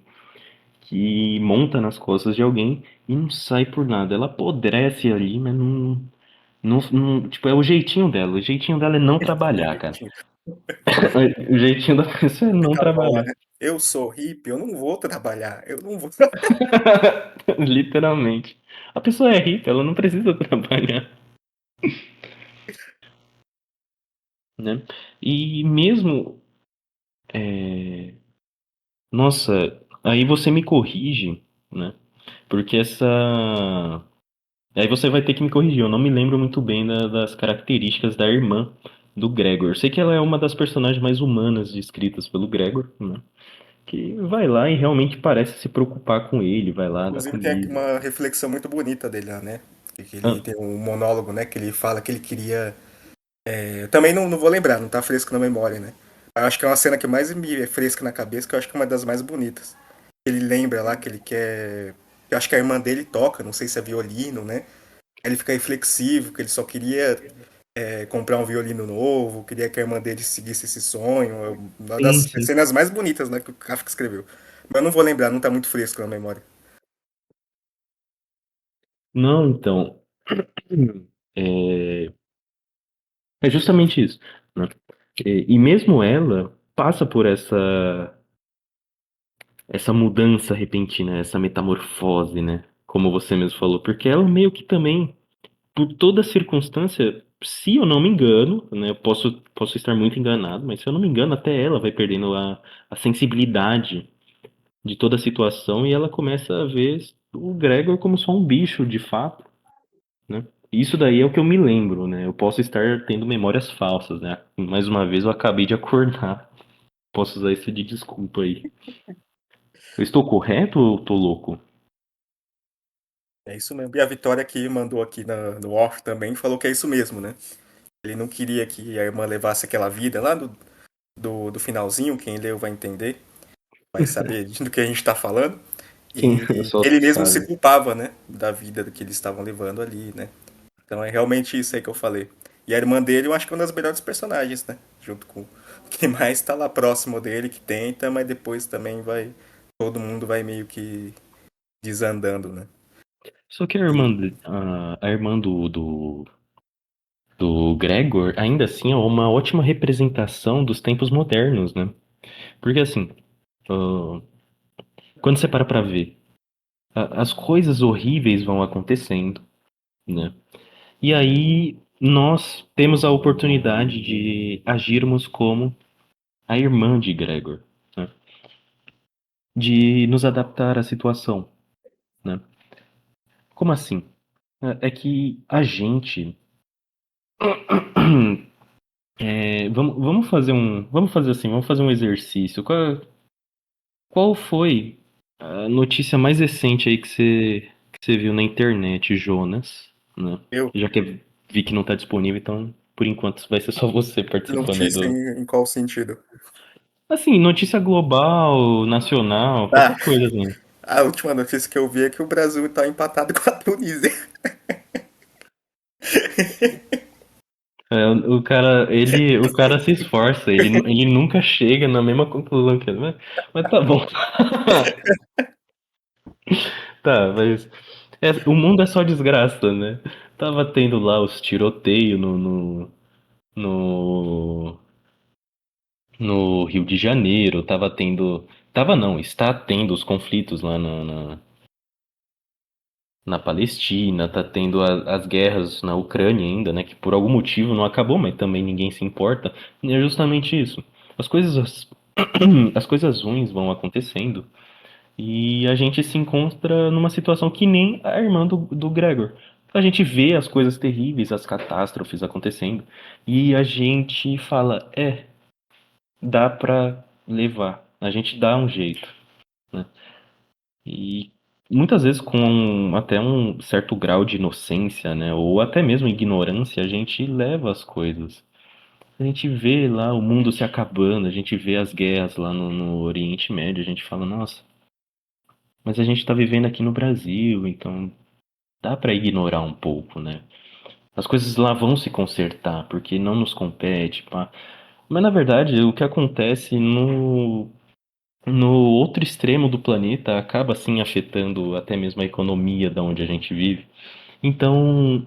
que monta nas costas de alguém e não sai por nada. Ela apodrece ali, mas tipo, é o jeitinho dela. O jeitinho dela é não trabalhar, cara. O jeitinho da pessoa é não Ela fala, trabalhar. né? Eu sou hippie, eu não vou trabalhar, eu não vou. Literalmente. A pessoa é rica, ela não precisa trabalhar, né? E mesmo, é, nossa, aí você me corrige, né? Porque essa. Aí você vai ter que me corrigir. Eu não me lembro muito bem das características da irmã do Gregor. Eu sei que ela é uma das personagens mais humanas descritas pelo Gregor, né? Que vai lá e realmente parece se preocupar com ele, vai lá dar Inclusive tem aqui comida. uma reflexão muito bonita dele lá, né? Que ele Ah, tem um monólogo, né? Que ele fala que ele queria. Eu também não vou lembrar, não tá fresco na memória, né? Eu acho que é uma cena que mais me é fresca na cabeça, que eu acho que é uma das mais bonitas. Ele lembra lá que ele quer. Eu acho que a irmã dele toca, não sei se é violino, né? Ele fica reflexivo, que ele só queria comprar um violino novo, queria que a irmã dele seguisse esse sonho. É uma sim, das sim. cenas mais bonitas, né, que o Kafka escreveu. Mas eu não vou lembrar, não tá muito fresco na memória. Não, então. É, é justamente isso, né? E mesmo ela passa por essa mudança repentina, essa metamorfose, né? Como você mesmo falou, porque ela meio que também, por toda circunstância, se eu não me engano, né? Eu posso estar muito enganado, mas se eu não me engano, até ela vai perdendo a sensibilidade de toda a situação e ela começa a ver o Gregor como só um bicho, de fato, né? Isso daí é o que eu me lembro, né? Eu posso estar tendo memórias falsas, né? Mais uma vez eu acabei de acordar. Posso usar isso de desculpa aí. Eu estou correto ou eu tô louco? É isso mesmo. E a Vitória que mandou aqui no off também falou que é isso mesmo, né? Ele não queria que a irmã levasse aquela vida lá do finalzinho, quem leu vai entender, vai saber do que a gente tá falando. Quem E só ele mesmo se sabe. culpava, né? Da vida que eles estavam levando ali, né? Então é realmente isso aí que eu falei. E a irmã dele, eu acho que é uma das melhores personagens, né? Junto com quem mais tá lá próximo dele, que tenta, mas depois também vai. Todo mundo vai meio que desandando, né? Só que E a irmã do Gregor, ainda assim, é uma ótima representação dos tempos modernos, né? Porque assim, ah, quando você para pra ver, as coisas horríveis vão acontecendo, né? E aí nós temos a oportunidade de agirmos como a irmã de Gregor, né? De nos adaptar à situação, né? Como assim? É que a gente vamos fazer assim, vamos fazer um exercício. Qual foi a notícia mais recente aí que você viu na internet, Jonas, né? eu, Já que vi que não tá disponível, então por enquanto vai ser só você participando aí notícia do. em qual sentido? Assim, notícia global, nacional, Ah, qualquer coisa assim. a última notícia que eu vi é que o Brasil tá empatado com a Tunísia. É, o cara se esforça, ele nunca chega na mesma conclusão que ele, mas tá bom. Tá, mas o mundo é só desgraça, né? Tava tendo lá os tiroteios no, no Rio de Janeiro, tava tendo. Tava não, está tendo os conflitos lá na Palestina, tá tendo as guerras na Ucrânia ainda, né? Que por algum motivo não acabou, mas também ninguém se importa. E é justamente isso. As coisas, as coisas ruins vão acontecendo. E a gente se encontra numa situação que nem a irmã do Gregor. A gente vê as coisas terríveis, as catástrofes acontecendo, e a gente fala, dá pra levar, a gente dá um jeito, né? E muitas vezes com até um certo grau de inocência, né, ou até mesmo ignorância, a gente leva as coisas. A gente vê lá o mundo se acabando, a gente vê as guerras lá no Oriente Médio, a gente fala, nossa, mas a gente tá vivendo aqui no Brasil, então dá pra ignorar um pouco, né? As coisas lá vão se consertar, porque não nos compete, pá. Mas na verdade, o que acontece no outro extremo do planeta acaba assim afetando até mesmo a economia da onde a gente vive. Então,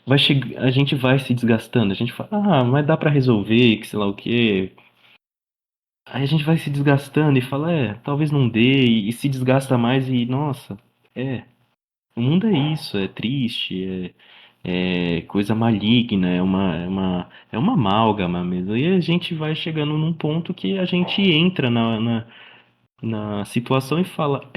a gente vai se desgastando, a gente fala, mas dá pra resolver, que sei lá o quê. Aí a gente vai se desgastando e fala, talvez não dê, e se desgasta mais e, nossa, o mundo é isso, é triste, é coisa maligna, é uma amálgama mesmo. E a gente vai chegando num ponto que a gente entra na situação e fala,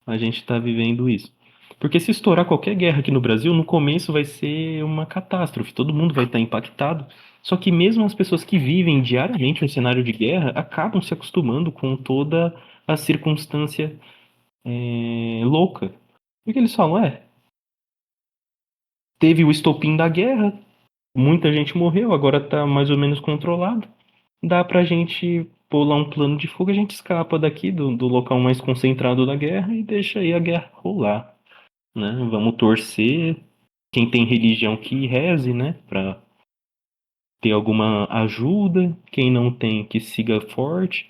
a gente tá vivendo isso. Porque se estourar qualquer guerra aqui no Brasil, no começo vai ser uma catástrofe, todo mundo vai estar impactado. Só que mesmo as pessoas que vivem diariamente um cenário de guerra acabam se acostumando com toda a circunstância louca. Porque eles falam, teve o estopim da guerra, muita gente morreu, agora tá mais ou menos controlado. Dá pra gente pular um plano de fuga, a gente escapa daqui do local mais concentrado da guerra e deixa aí a guerra rolar, né? Vamos torcer, quem tem religião que reze, né? Pra ter alguma ajuda, quem não tem que siga forte,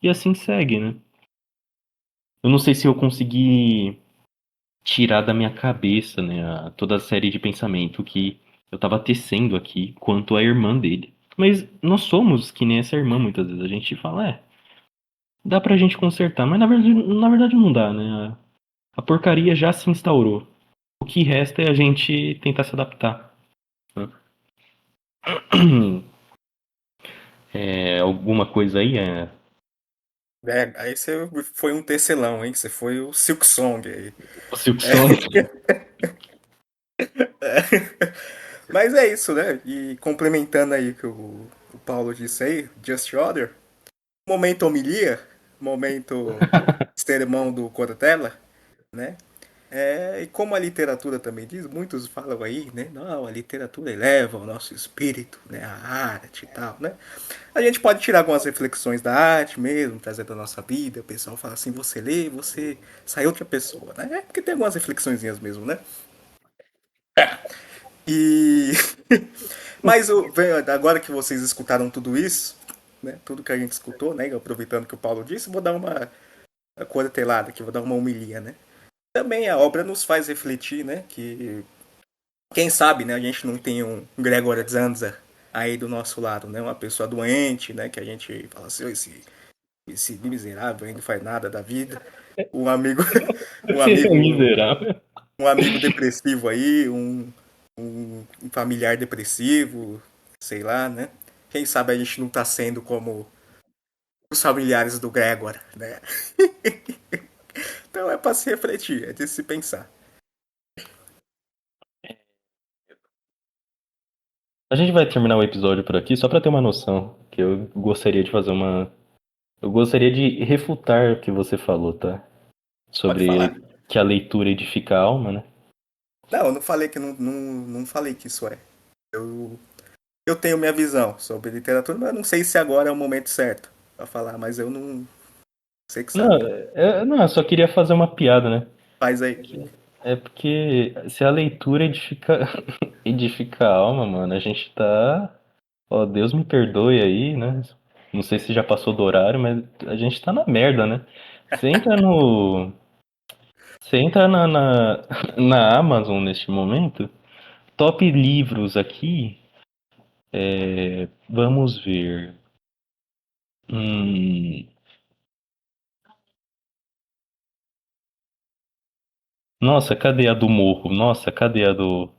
e assim segue, né? Eu não sei se eu consegui tirar da minha cabeça, né, toda a série de pensamento que eu tava tecendo aqui quanto à irmã dele. Mas nós somos que nem essa irmã muitas vezes. A gente fala, dá pra gente consertar, mas na verdade não dá, né? A porcaria já se instaurou. O que resta é a gente tentar se adaptar, né? Alguma coisa aí Aí você foi um tecelão, hein? Você foi o Silk Song aí. o Silk Song. Mas é isso, né? E complementando aí o que o Paulo disse aí, Just Other, momento homilia, momento sermão do Cortella, né? E como a literatura também diz, muitos falam aí, né? Não, a literatura eleva o nosso espírito, né? A arte e tal, né? A gente pode tirar algumas reflexões da arte mesmo, trazer da nossa vida. O pessoal fala assim, você lê, você sai outra pessoa, né? Porque tem algumas reflexõezinhas mesmo, né? E mas agora que vocês escutaram tudo isso, né? Tudo que a gente escutou, né? Aproveitando que o Paulo disse, vou dar uma cortelada aqui, vou dar uma homilia, né? Também a obra nos faz refletir, né? Que quem sabe, né? A gente não tem um Gregor Zanza aí do nosso lado, né? Uma pessoa doente, né? Que a gente fala assim, esse miserável aí não faz nada da vida. Um amigo, um Esse é amigo, miserável. um amigo depressivo aí, um familiar depressivo, sei lá, né? Quem sabe a gente não tá sendo como os familiares do Gregor, né? Então é pra se refletir, é de se pensar. A gente vai terminar o episódio por aqui só pra ter uma noção, que eu gostaria de fazer uma. Eu gostaria de refutar o que você falou, tá? Pode falar. Sobre que a leitura edifica a alma, né? Não, eu não falei que não falei que isso é. Eu, eu tenho minha visão sobre literatura, mas eu não sei se agora é o momento certo pra falar, mas eu não sei que Não, sabe. não, eu só queria fazer uma piada, né? Faz aí. É porque se a leitura edifica, edifica a alma, mano, a gente tá. Ó, Deus me perdoe aí, né? Não sei se já passou do horário, mas a gente tá na merda, né? Você entra no. Você entra na Amazon neste momento, top livros aqui, vamos ver. Hum, nossa, cadê a do Morro? Nossa, cadê a do.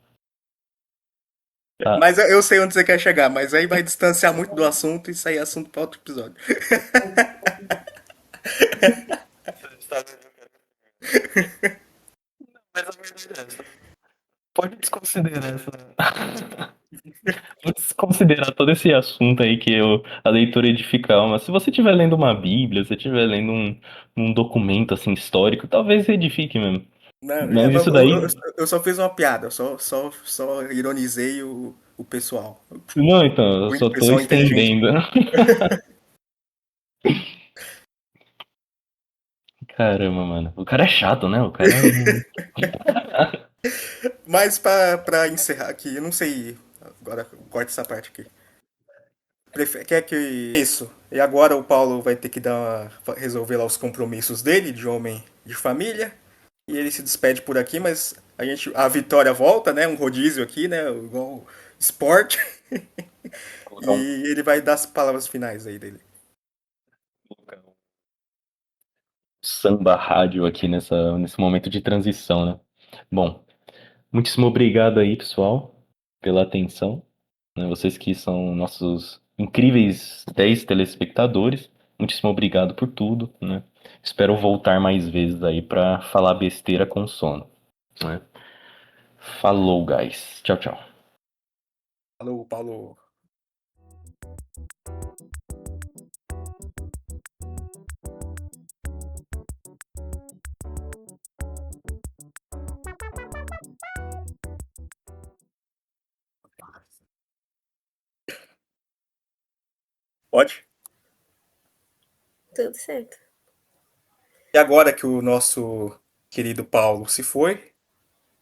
Ah, Mas eu sei onde você quer chegar, mas aí vai distanciar muito do assunto e isso aí é assunto para outro episódio. mas a verdade é essa. Pode discutir. desconsiderar essa. Vou desconsiderar todo esse assunto aí que a leitura edifica a alma. Se você estiver lendo uma Bíblia, se você estiver lendo um documento assim histórico, talvez edifique mesmo. Não, Mas isso daí. eu só fiz uma piada, só ironizei o pessoal. Não, então, eu O só tô pessoal inteligente. estendendo. Caramba, mano. O cara é chato, né? O cara não. Mas pra encerrar aqui, eu não sei. Agora corta essa parte aqui. Quer que. Isso. E agora o Paulo vai ter que resolver lá os compromissos dele, de homem de família. E ele se despede por aqui, mas a Vitória volta, né? Um rodízio aqui, né? Igual esporte. Colocar um, E ele vai dar as palavras finais aí dele. colocar um samba rádio aqui nesse momento de transição, né? Bom, muitíssimo obrigado aí, pessoal, pela atenção, né? Vocês que são nossos incríveis 10 telespectadores. Muitíssimo obrigado por tudo, né? Espero voltar mais vezes aí pra falar besteira com sono, né? Falou, guys. Tchau, tchau. Falou, Paulo. Pode? Tudo certo. E agora que o nosso querido Paulo se foi,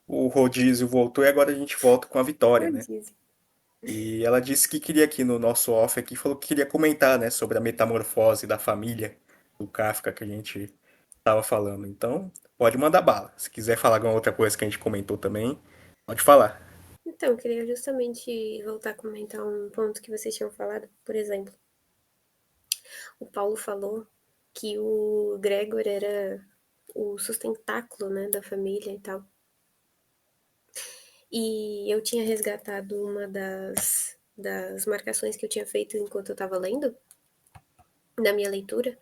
o rodízio voltou e agora a gente volta com a Vitória, né? Rodízio. E ela disse que queria aqui no nosso off aqui, falou que queria comentar, né, sobre a metamorfose da família do Kafka que a gente estava falando. Então, pode mandar bala. Se quiser falar alguma outra coisa que a gente comentou também, pode falar. Então, eu queria justamente voltar a comentar um ponto que vocês tinham falado. Por exemplo, o Paulo falou que o Gregor era o sustentáculo, né, da família e tal. E eu tinha resgatado uma das marcações que eu tinha feito enquanto eu estava lendo, na minha leitura.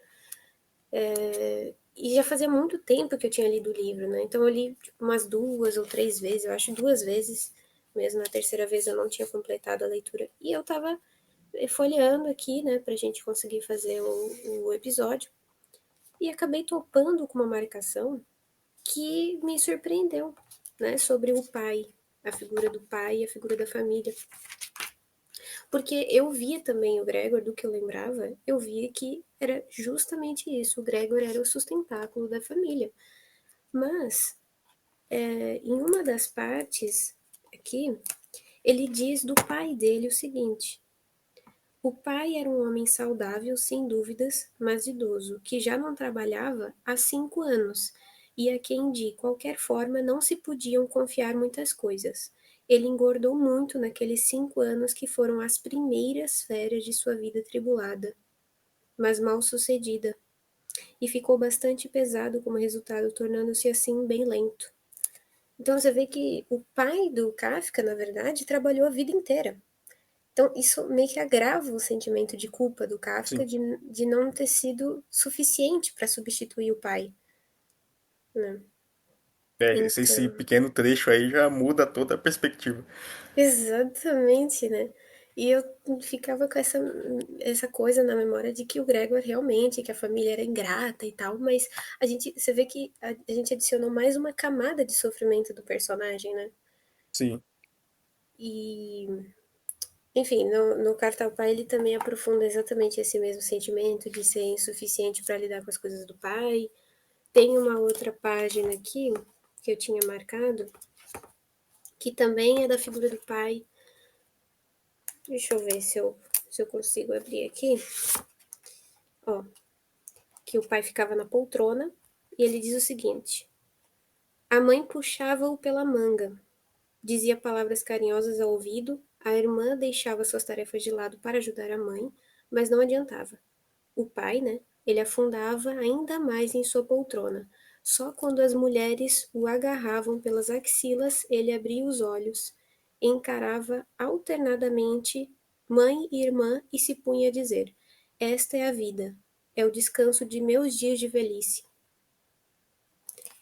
E já fazia muito tempo que eu tinha lido o livro, né? Então eu li tipo, umas 2 ou 3 vezes, eu acho 2 vezes. Mesmo na terceira vez eu não tinha completado a leitura. E eu tava folheando aqui, né, pra gente conseguir fazer o episódio. E acabei topando com uma marcação que me surpreendeu, né, sobre o pai, a figura do pai e a figura da família. Porque eu via também o Gregor, do que eu lembrava, eu via que era justamente isso, o Gregor era o sustentáculo da família. Mas, em uma das partes aqui, ele diz do pai dele o seguinte: o pai era um homem saudável, sem dúvidas, mas idoso, que já não trabalhava há 5 anos, e a quem de qualquer forma não se podiam confiar muitas coisas. Ele engordou muito naqueles 5 anos que foram as primeiras férias de sua vida tribulada, mas mal sucedida, e ficou bastante pesado como resultado, tornando-se assim bem lento. Então você vê que o pai do Kafka, na verdade, trabalhou a vida inteira. Então, isso meio que agrava o sentimento de culpa do Kafka Sim. de não ter sido suficiente para substituir o pai, né? Esse Então, pequeno trecho aí já muda toda a perspectiva. exatamente, né? E eu ficava com essa coisa na memória de que o Gregor realmente, que a família era ingrata e tal, mas você vê que a gente adicionou mais uma camada de sofrimento do personagem, né? Sim, E, enfim, no Carta ao Pai ele também aprofunda exatamente esse mesmo sentimento de ser insuficiente para lidar com as coisas do pai. Tem uma outra página aqui que eu tinha marcado, que também é da figura do pai. Deixa eu ver se eu consigo abrir aqui. Ó, que o pai ficava na poltrona e ele diz o seguinte: a mãe puxava-o pela manga, dizia palavras carinhosas ao ouvido, a irmã deixava suas tarefas de lado para ajudar a mãe, mas não adiantava. O pai, né, ele afundava ainda mais em sua poltrona. Só quando as mulheres o agarravam pelas axilas, ele abria os olhos, encarava alternadamente mãe e irmã e se punha a dizer: esta é a vida, é o descanso de meus dias de velhice.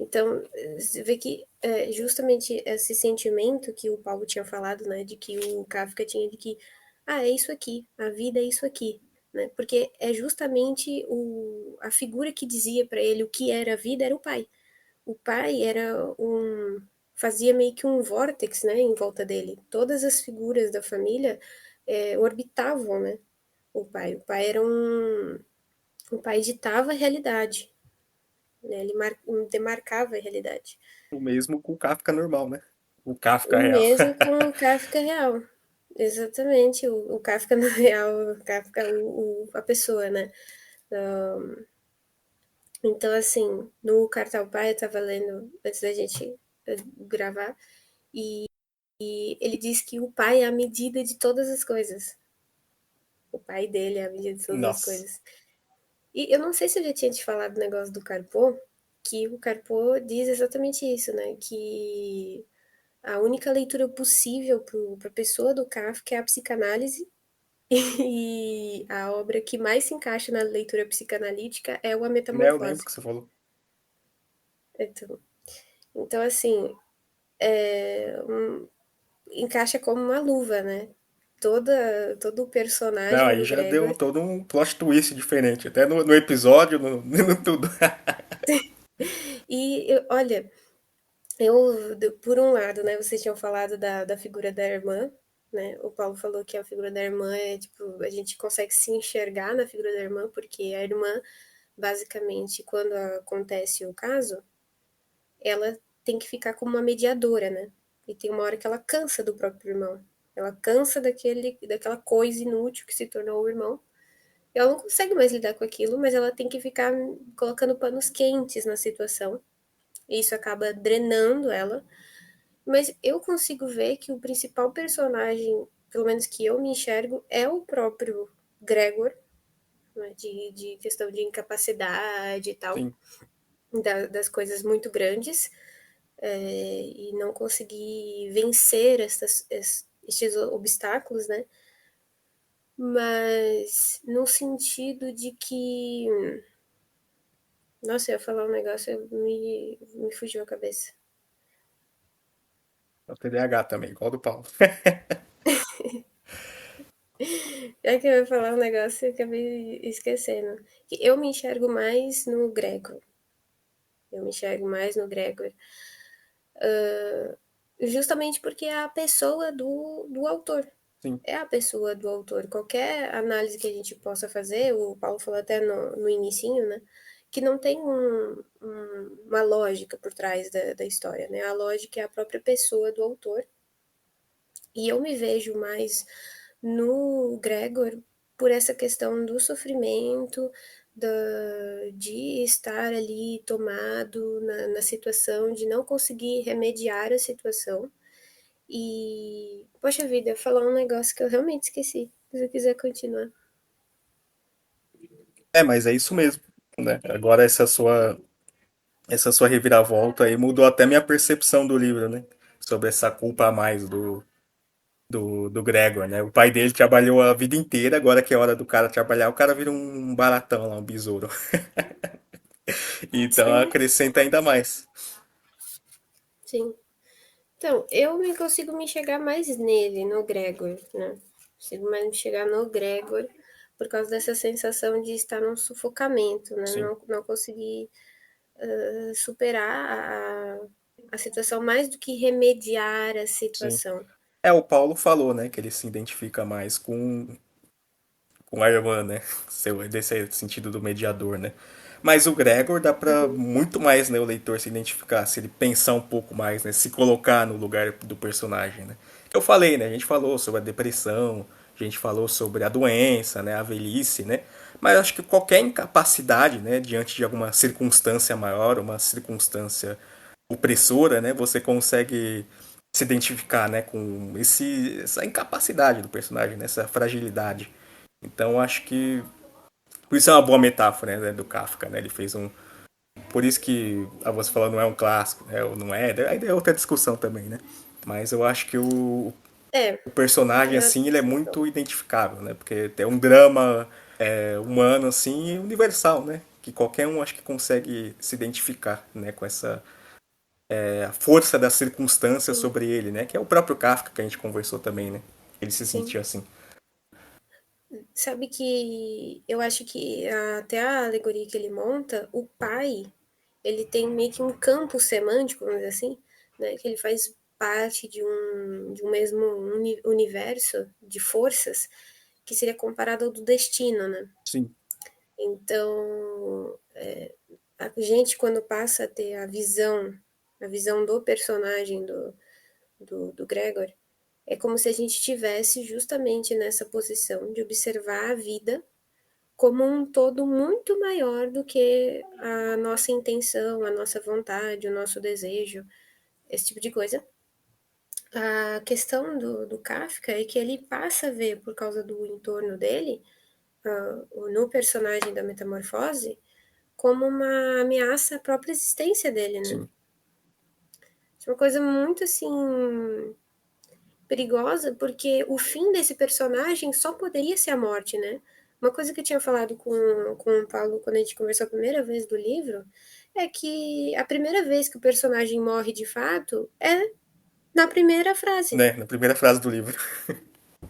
Então, você vê que justamente esse sentimento que o Paulo tinha falado, né, de que o Kafka tinha de que, é isso aqui, a vida é isso aqui, né? Porque é justamente a figura que dizia para ele o que era a vida era o pai. O pai fazia meio que um vórtex, né, em volta dele. Todas as figuras da família orbitavam, né, o pai. O pai ditava a realidade, né? Ele demarcava a realidade. O mesmo com o Kafka normal, né? O Kafka O real. mesmo com o Kafka real. Exatamente, o Kafka no real, o Kafka, a pessoa, né? Então, assim, no Cartal Pai, eu tava lendo antes da gente gravar, e ele diz que o pai é a medida de todas as coisas. O pai dele é a medida de todas as Nossa. coisas. E eu não sei se eu já tinha te falado do negócio do Carpo, que o Carpo diz exatamente isso, né? Que a única leitura possível para a pessoa do Kafka é a psicanálise, e a obra que mais se encaixa na leitura psicanalítica é o A Né, eu lembro Metamorfose. que você falou. Então assim, encaixa como uma luva, né? Todo o Não, personagem aí do já deu Gregor. todo um plot twist diferente. Até no episódio, no tudo. Olha, por um lado, né, vocês tinham falado da figura da irmã, né? O Paulo falou que a figura da irmã é tipo, a gente consegue se enxergar na figura da irmã, porque a irmã, basicamente, quando acontece o caso, ela tem que ficar como uma mediadora, né? E tem uma hora que ela cansa do próprio irmão. Ela cansa daquela coisa inútil que se tornou o irmão. Ela não consegue mais lidar com aquilo, mas ela tem que ficar colocando panos quentes na situação. E isso acaba drenando ela. Mas eu consigo ver que o principal personagem, pelo menos que eu me enxergo, é o próprio Gregor, né, de questão de incapacidade e tal, Sim. das coisas muito grandes, e não conseguir vencer estes obstáculos, né? Mas no sentido de que. Nossa, eu ia falar um negócio, me fugiu a cabeça. É o TDAH também, igual do Paulo. É que eu ia falar um negócio e acabei esquecendo. Eu me enxergo mais no Gregor. Eu me enxergo mais no Gregor. Justamente porque é a pessoa do autor. Sim, É a pessoa do autor. Qualquer análise que a gente possa fazer, o Paulo falou até no inicinho, né? Que não tem uma lógica por trás da história, né? A lógica é a própria pessoa do autor. E eu me vejo mais no Gregor por essa questão do sofrimento, de estar ali tomado na situação, de não conseguir remediar a situação. E, poxa vida, eu ia falar um negócio que eu realmente esqueci. Se você quiser continuar. mas é isso mesmo, né? Agora essa sua reviravolta aí mudou até minha percepção do livro, né? Sobre essa culpa a mais do Gregor, né? O pai dele trabalhou a vida inteira, agora que é hora do cara trabalhar, o cara vira um baratão lá, um besouro. Então Sim, acrescenta ainda mais. sim. Então, eu me consigo me chegar mais nele, no Gregor, né? Consigo mais me chegar no Gregor por causa dessa sensação de estar num sufocamento, né? Sim, Não conseguir superar a situação mais do que remediar a sim. situação. É, o Paulo falou, né, que ele se identifica mais com a irmã, né? Desse sentido do mediador, né? Mas o Gregor dá pra Uhum. muito mais, né, o leitor se identificar, se ele pensar um pouco mais, né? Se colocar no lugar do personagem, né? Eu falei, né? A gente falou sobre a depressão, a gente falou sobre a doença, né? A velhice, né? Mas acho que qualquer incapacidade, né? Diante de alguma circunstância maior, uma circunstância opressora, né? Você consegue se identificar, né? Com essa incapacidade do personagem, né? Essa fragilidade. Então acho que por isso é uma boa metáfora, né, do Kafka, né? Ele fez um, por isso que a você falou não é um clássico, né? Ou não é, aí é outra discussão também, né? Mas eu acho que É, o personagem é outra assim ele é discussão. muito identificável, né? Porque é um drama humano assim, universal, né? que qualquer um acho que consegue se identificar, né, com essa a força das circunstâncias Sim, sobre ele, né, que é o próprio Kafka que a gente conversou também, né, ele se sim. sentia assim. Sabe que eu acho que até a alegoria que ele monta, o pai, ele tem meio que um campo semântico, vamos dizer assim, né? Que ele faz parte de um mesmo universo de forças que seria comparado ao do destino, né? Sim, Então, a gente quando passa a ter a visão do personagem do Gregor, é como se a gente estivesse justamente nessa posição de observar a vida como um todo muito maior do que a nossa intenção, a nossa vontade, o nosso desejo, esse tipo de coisa. A questão do Kafka é que ele passa a ver, por causa do entorno dele, no personagem da Metamorfose, como uma ameaça à própria existência dele, né? sim, É uma coisa muito assim perigosa, porque o fim desse personagem só poderia ser a morte, né? Uma coisa que eu tinha falado com o Paulo quando a gente conversou a primeira vez do livro é que a primeira vez que o personagem morre de fato é na primeira frase. né, na primeira frase do livro.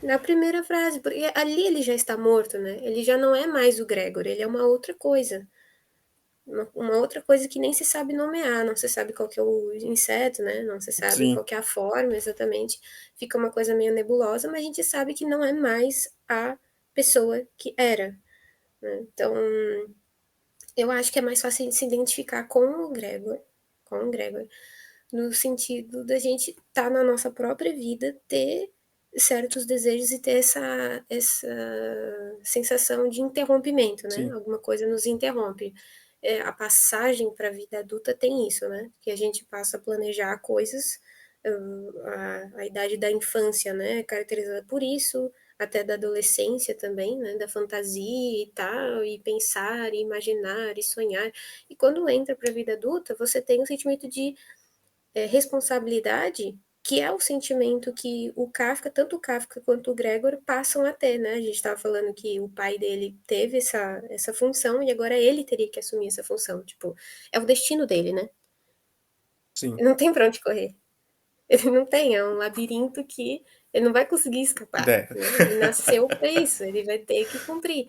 Na primeira frase, porque ali ele já está morto, né? Ele já não é mais o Gregor, ele é uma outra coisa. Uma outra coisa que nem se sabe nomear, não se sabe qual que é o inseto, né? Não se sabe Sim, qual que é a forma exatamente. Fica uma coisa meio nebulosa, mas a gente sabe que não é mais a pessoa que era, né? Então, eu acho que é mais fácil de se identificar com o Gregor, no sentido da gente estar tá na nossa própria vida, ter certos desejos e ter essa sensação de interrompimento, né? sim, Alguma coisa nos interrompe. A passagem para a vida adulta tem isso, né? Que a gente passa a planejar coisas, a idade da infância, né? É caracterizada por isso, até da adolescência também, né? Da fantasia e tal, e pensar, e imaginar, e sonhar. E quando entra para a vida adulta, você tem um sentimento de responsabilidade, que é o sentimento que o Kafka, tanto o Kafka quanto o Gregor, passam a ter, né? A gente estava falando que o pai dele teve essa função e agora ele teria que assumir essa função. Tipo, é o destino dele, né? sim, Ele não tem para onde correr. Ele não tem, é um labirinto que ele não vai conseguir escapar. né. Né? Ele nasceu para isso, ele vai ter que cumprir.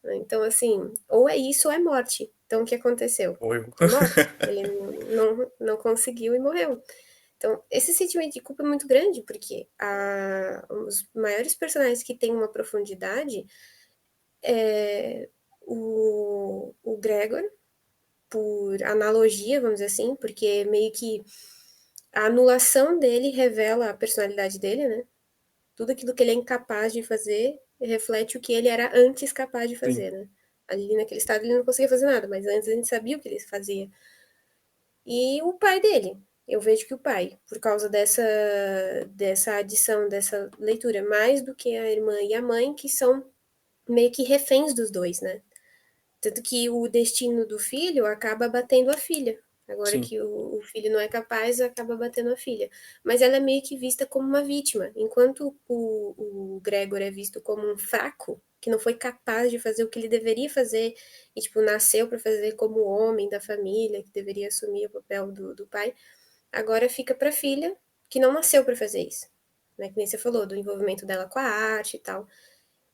Então, assim, ou é isso ou é morte. Então, o que aconteceu? Ou eu. É morte. Ele não conseguiu e morreu. Então, esse sentimento de culpa é muito grande, porque os maiores personagens que têm uma profundidade é o Gregor, por analogia, vamos dizer assim, porque meio que a anulação dele revela a personalidade dele, né? Tudo aquilo que ele é incapaz de fazer reflete o que ele era antes capaz de Sim, fazer, né? Ali naquele estado ele não conseguia fazer nada, mas antes a gente sabia o que ele fazia. E o pai dele. Eu vejo que o pai, por causa dessa adição, dessa leitura, mais do que a irmã e a mãe, que são meio que reféns dos dois, né? Tanto que o destino do filho acaba batendo a filha. Agora sim, que o filho não é capaz, acaba batendo a filha. Mas ela é meio que vista como uma vítima. Enquanto o Gregor é visto como um fraco, que não foi capaz de fazer o que ele deveria fazer, e, tipo, nasceu para fazer como homem da família, que deveria assumir o papel do pai, agora fica para a filha, que não nasceu para fazer isso. Né? Que nem você falou, do envolvimento dela com a arte e tal.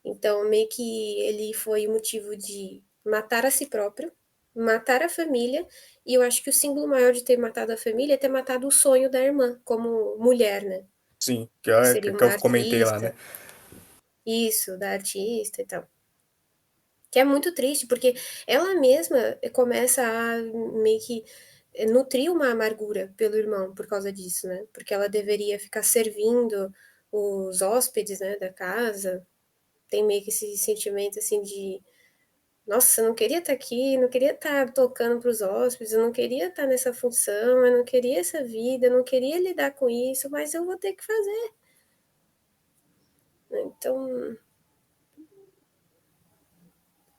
Então, meio que ele foi o motivo de matar a si próprio, matar a família, e eu acho que o símbolo maior de ter matado a família é ter matado o sonho da irmã, como mulher, né? sim. Que seria Que uma eu comentei lá, né? artista, isso, da artista e tal. Que é muito triste, porque ela mesma começa a meio que nutrir uma amargura pelo irmão por causa disso, né? Porque ela deveria ficar servindo os hóspedes, né, da casa. Tem meio que esse sentimento assim de nossa, eu não queria estar aqui, não queria estar tocando para os hóspedes, eu não queria estar nessa função, eu não queria essa vida, eu não queria lidar com isso, mas eu vou ter que fazer. Então,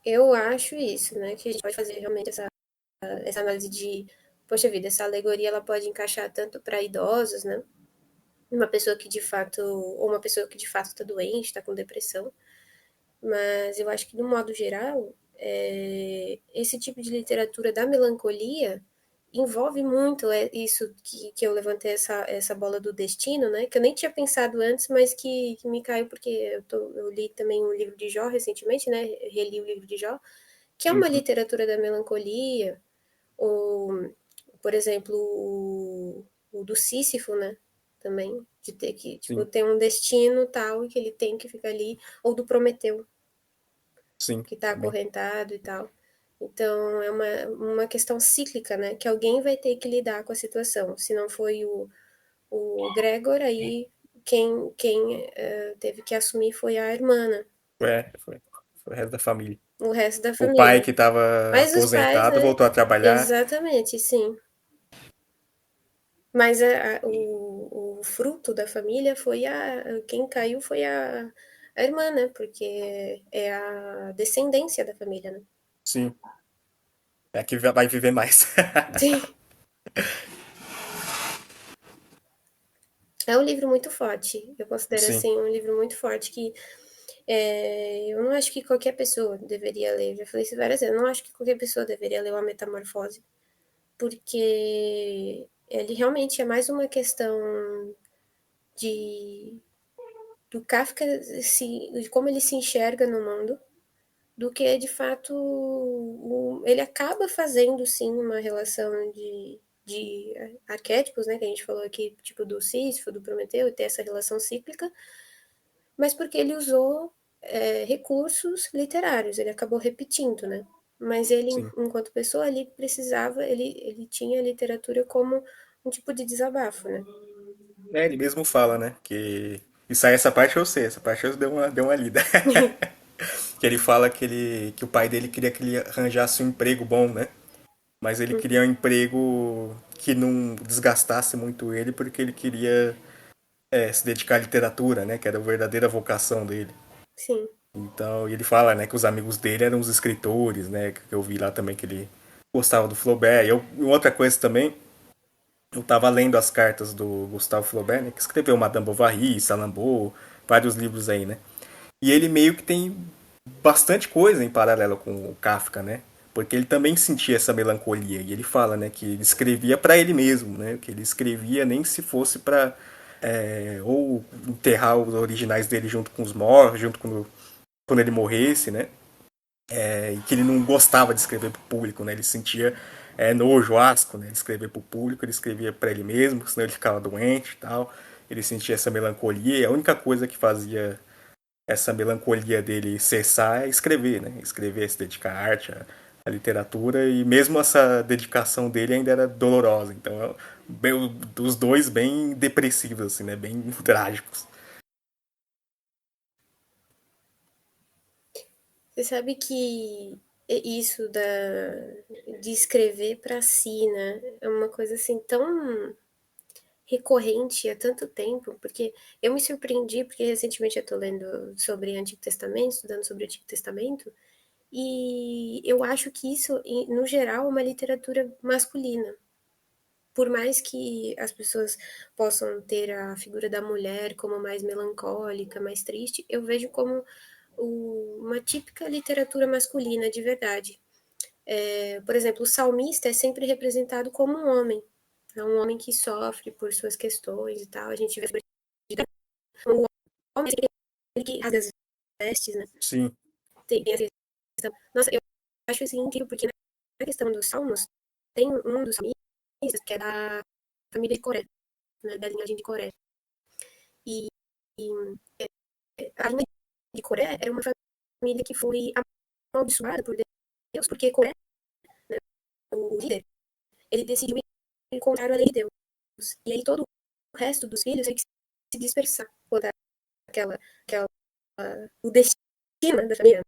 eu acho isso, né? Que a gente pode fazer realmente essa análise de, poxa vida, essa alegoria ela pode encaixar tanto para idosos, né? Uma pessoa que de fato, ou uma pessoa que de fato está doente, está com depressão, mas eu acho que, no modo geral, esse tipo de literatura da melancolia envolve muito isso que eu levantei essa bola do destino, né? Que eu nem tinha pensado antes, mas que me caiu porque eu li também um livro de Jó recentemente, né? Reli o livro de Jó, que é uma Uhum. literatura da melancolia, ou, por exemplo, o do Sísifo, né? Também, de ter que, tipo, Sim, ter um destino tal, e que ele tem que ficar ali, ou do Prometeu, sim, que está também. acorrentado e tal. Então, é uma questão cíclica, né? Que alguém vai ter que lidar com a situação. Se não foi o Gregor, aí quem teve que assumir foi a irmã, né? Foi o resto da família. O resto da O pai família. que estava Mas os pais, aposentado né? voltou a trabalhar. Exatamente, sim. Mas o fruto da família foi quem caiu foi a irmã, né? Porque é a descendência da família, né? Sim, é que vai viver mais. Sim. É um livro muito forte. Eu considero Sim, assim um livro muito forte que eu não acho que qualquer pessoa deveria ler. Já falei isso várias vezes. Eu não acho que qualquer pessoa deveria ler uma Metamorfose, porque ele realmente é mais uma questão de do Kafka de como ele se enxerga no mundo, do que de fato ele acaba fazendo sim uma relação de arquétipos, né, que a gente falou aqui, tipo do Sísifo, do Prometeu, e ter essa relação cíclica, mas porque ele usou recursos literários, ele acabou repetindo, né? Mas ele, sim. enquanto pessoa, ele precisava, ele tinha a literatura como um tipo de desabafo, né? É, ele mesmo fala, né? Que. Isso aí, essa parte eu sei, essa parte eu dei uma lida. Que ele fala que o pai dele queria que ele arranjasse um emprego bom, né? Mas ele queria um emprego que não desgastasse muito ele, porque ele queria se dedicar à literatura, né? Que era a verdadeira vocação dele. Sim, Então, e ele fala, né, que os amigos dele eram os escritores, né? Que eu vi lá também que ele gostava do Flaubert. E outra coisa também, eu tava lendo as cartas do Gustave Flaubert, né? Que escreveu Madame Bovary, Salammbô, vários livros aí, né? E ele meio que tem bastante coisa em paralelo com o Kafka, né? Porque ele também sentia essa melancolia. E ele fala, né, que ele escrevia para ele mesmo, né? Que ele escrevia nem se fosse para ou enterrar os originais dele junto com os mortos, junto com quando ele morresse, né? E que ele não gostava de escrever para o público, né? Ele sentia nojo, asco, né? De escrever para o público, ele escrevia para ele mesmo, senão ele ficava doente e tal. Ele sentia essa melancolia e a única coisa que fazia essa melancolia dele cessar é escrever, né? Escrever, se dedicar à arte, à literatura, e mesmo essa dedicação dele ainda era dolorosa. Então, os dois bem depressivos, assim, né? Bem trágicos. você sabe que isso de escrever para si, né, é uma coisa assim tão recorrente há tanto tempo, porque eu me surpreendi, porque recentemente eu estou lendo sobre Antigo Testamento, estudando sobre o Antigo Testamento, e eu acho que isso, no geral, é uma literatura masculina. Por mais que as pessoas possam ter a figura da mulher como mais melancólica, mais triste, eu vejo como uma típica literatura masculina de verdade. Por exemplo, o salmista é sempre representado como um homem. É um homem que sofre por suas questões e tal. A gente vê o homem é aquele que rasga as vestes, né? Sim. Tem essa questão. Nossa, eu acho assim incrível, porque na questão dos salmos, tem um dos salmistas que é da família de Coré, né? Da linhagem de Coré. E, e a linha de Coré era uma família que foi amaldiçoada por Deus, porque Coré, né, o líder, ele decidiu ir contra a lei de Deus. E aí todo o resto dos filhos teve que se dispersar contra aquela o destino da família,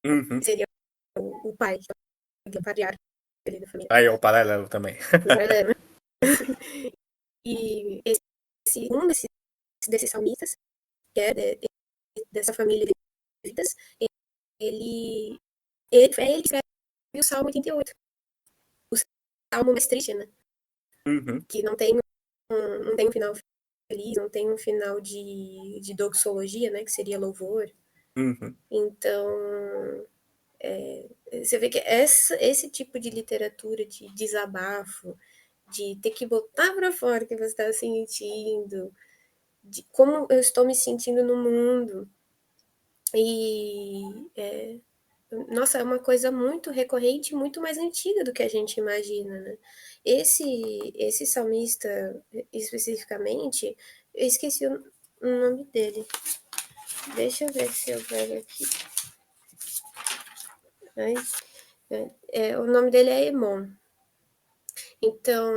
Uhum. que seria o pai, o patriarca da família. Aí é o paralelo também. O paralelo. E um desses salmistas, que é dessa família de levitas, ele, ele que escreve o Salmo 88, o salmo mais triste, né? Uhum. Que não tem um final feliz, não tem um final de doxologia, né? Que seria louvor. Uhum. Então, Você vê que esse tipo de literatura de desabafo, de ter que botar para fora o que você está sentindo, de como eu estou me sentindo no mundo. E, nossa, é uma coisa muito recorrente, muito mais antiga do que a gente imagina, né? Esse salmista, especificamente, eu esqueci o nome dele. Deixa eu ver se eu pego aqui. O nome dele é Emon. Então,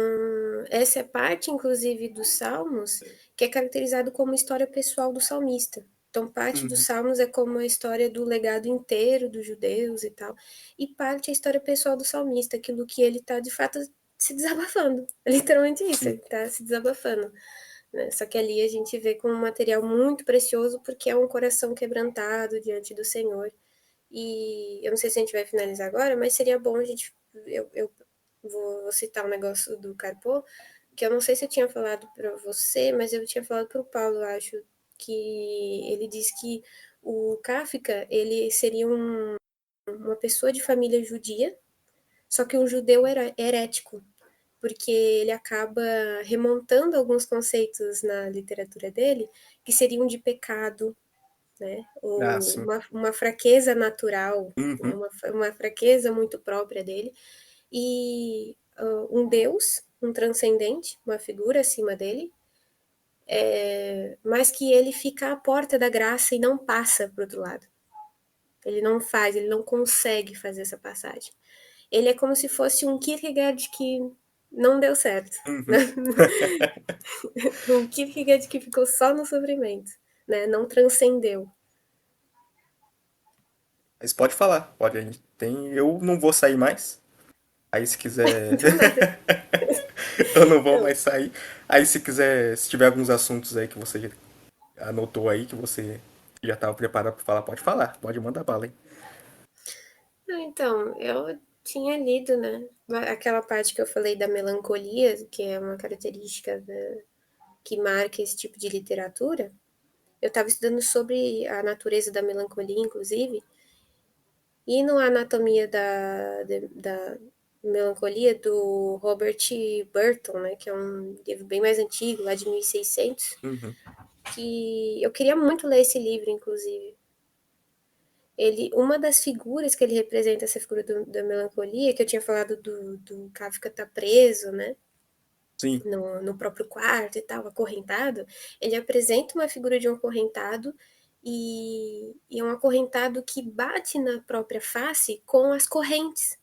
essa é parte, inclusive, dos Salmos, que é caracterizado como história pessoal do salmista. Então, parte dos Uhum. Salmos é como a história do legado inteiro dos judeus e tal, e parte é a história pessoal do salmista, aquilo que ele está, de fato, se desabafando. É literalmente isso, Sim. ele está se desabafando. Né? Só que ali a gente vê como um material muito precioso, porque é um coração quebrantado diante do Senhor. E eu não sei se a gente vai finalizar agora, mas seria bom a gente. Eu vou citar um negócio do Carpo, que eu não sei se eu tinha falado para você, mas eu tinha falado para o Paulo, acho, que ele disse que o Kafka, ele seria uma pessoa de família judia, só que um judeu herético, porque ele acaba remontando alguns conceitos na literatura dele que seriam de pecado, né? Ah, Ou sim. uma fraqueza natural, né? Uhum. Uma fraqueza muito própria dele. E um deus, um transcendente, uma figura acima dele, mas que ele fica à porta da graça e não passa para o outro lado. Ele não faz, ele não consegue fazer essa passagem. Ele é como se fosse um Kierkegaard que não deu certo. Né? Uhum. Um Kierkegaard que ficou só no sofrimento, né? Não transcendeu. Mas pode falar, pode. Eu não vou sair mais. Aí se quiser. Do nada. Eu não vou Não, mais sair. Aí se quiser, se tiver alguns assuntos aí que você já anotou aí, que você já estava preparado para falar, pode falar. Pode mandar bala, hein? então, eu tinha lido, né? Aquela parte que eu falei da melancolia, que é uma característica que marca esse tipo de literatura. Eu estava estudando sobre a natureza da melancolia, inclusive, e no Anatomia da Melancolia, do Robert Burton, né? Que é um livro bem mais antigo, lá de 1600, Uhum. que eu queria muito ler esse livro, inclusive. Uma das figuras que ele representa, essa figura da melancolia, que eu tinha falado do Kafka tá preso, né? Sim. No próprio quarto e tal, acorrentado, ele apresenta uma figura de um acorrentado e é um acorrentado que bate na própria face com as correntes.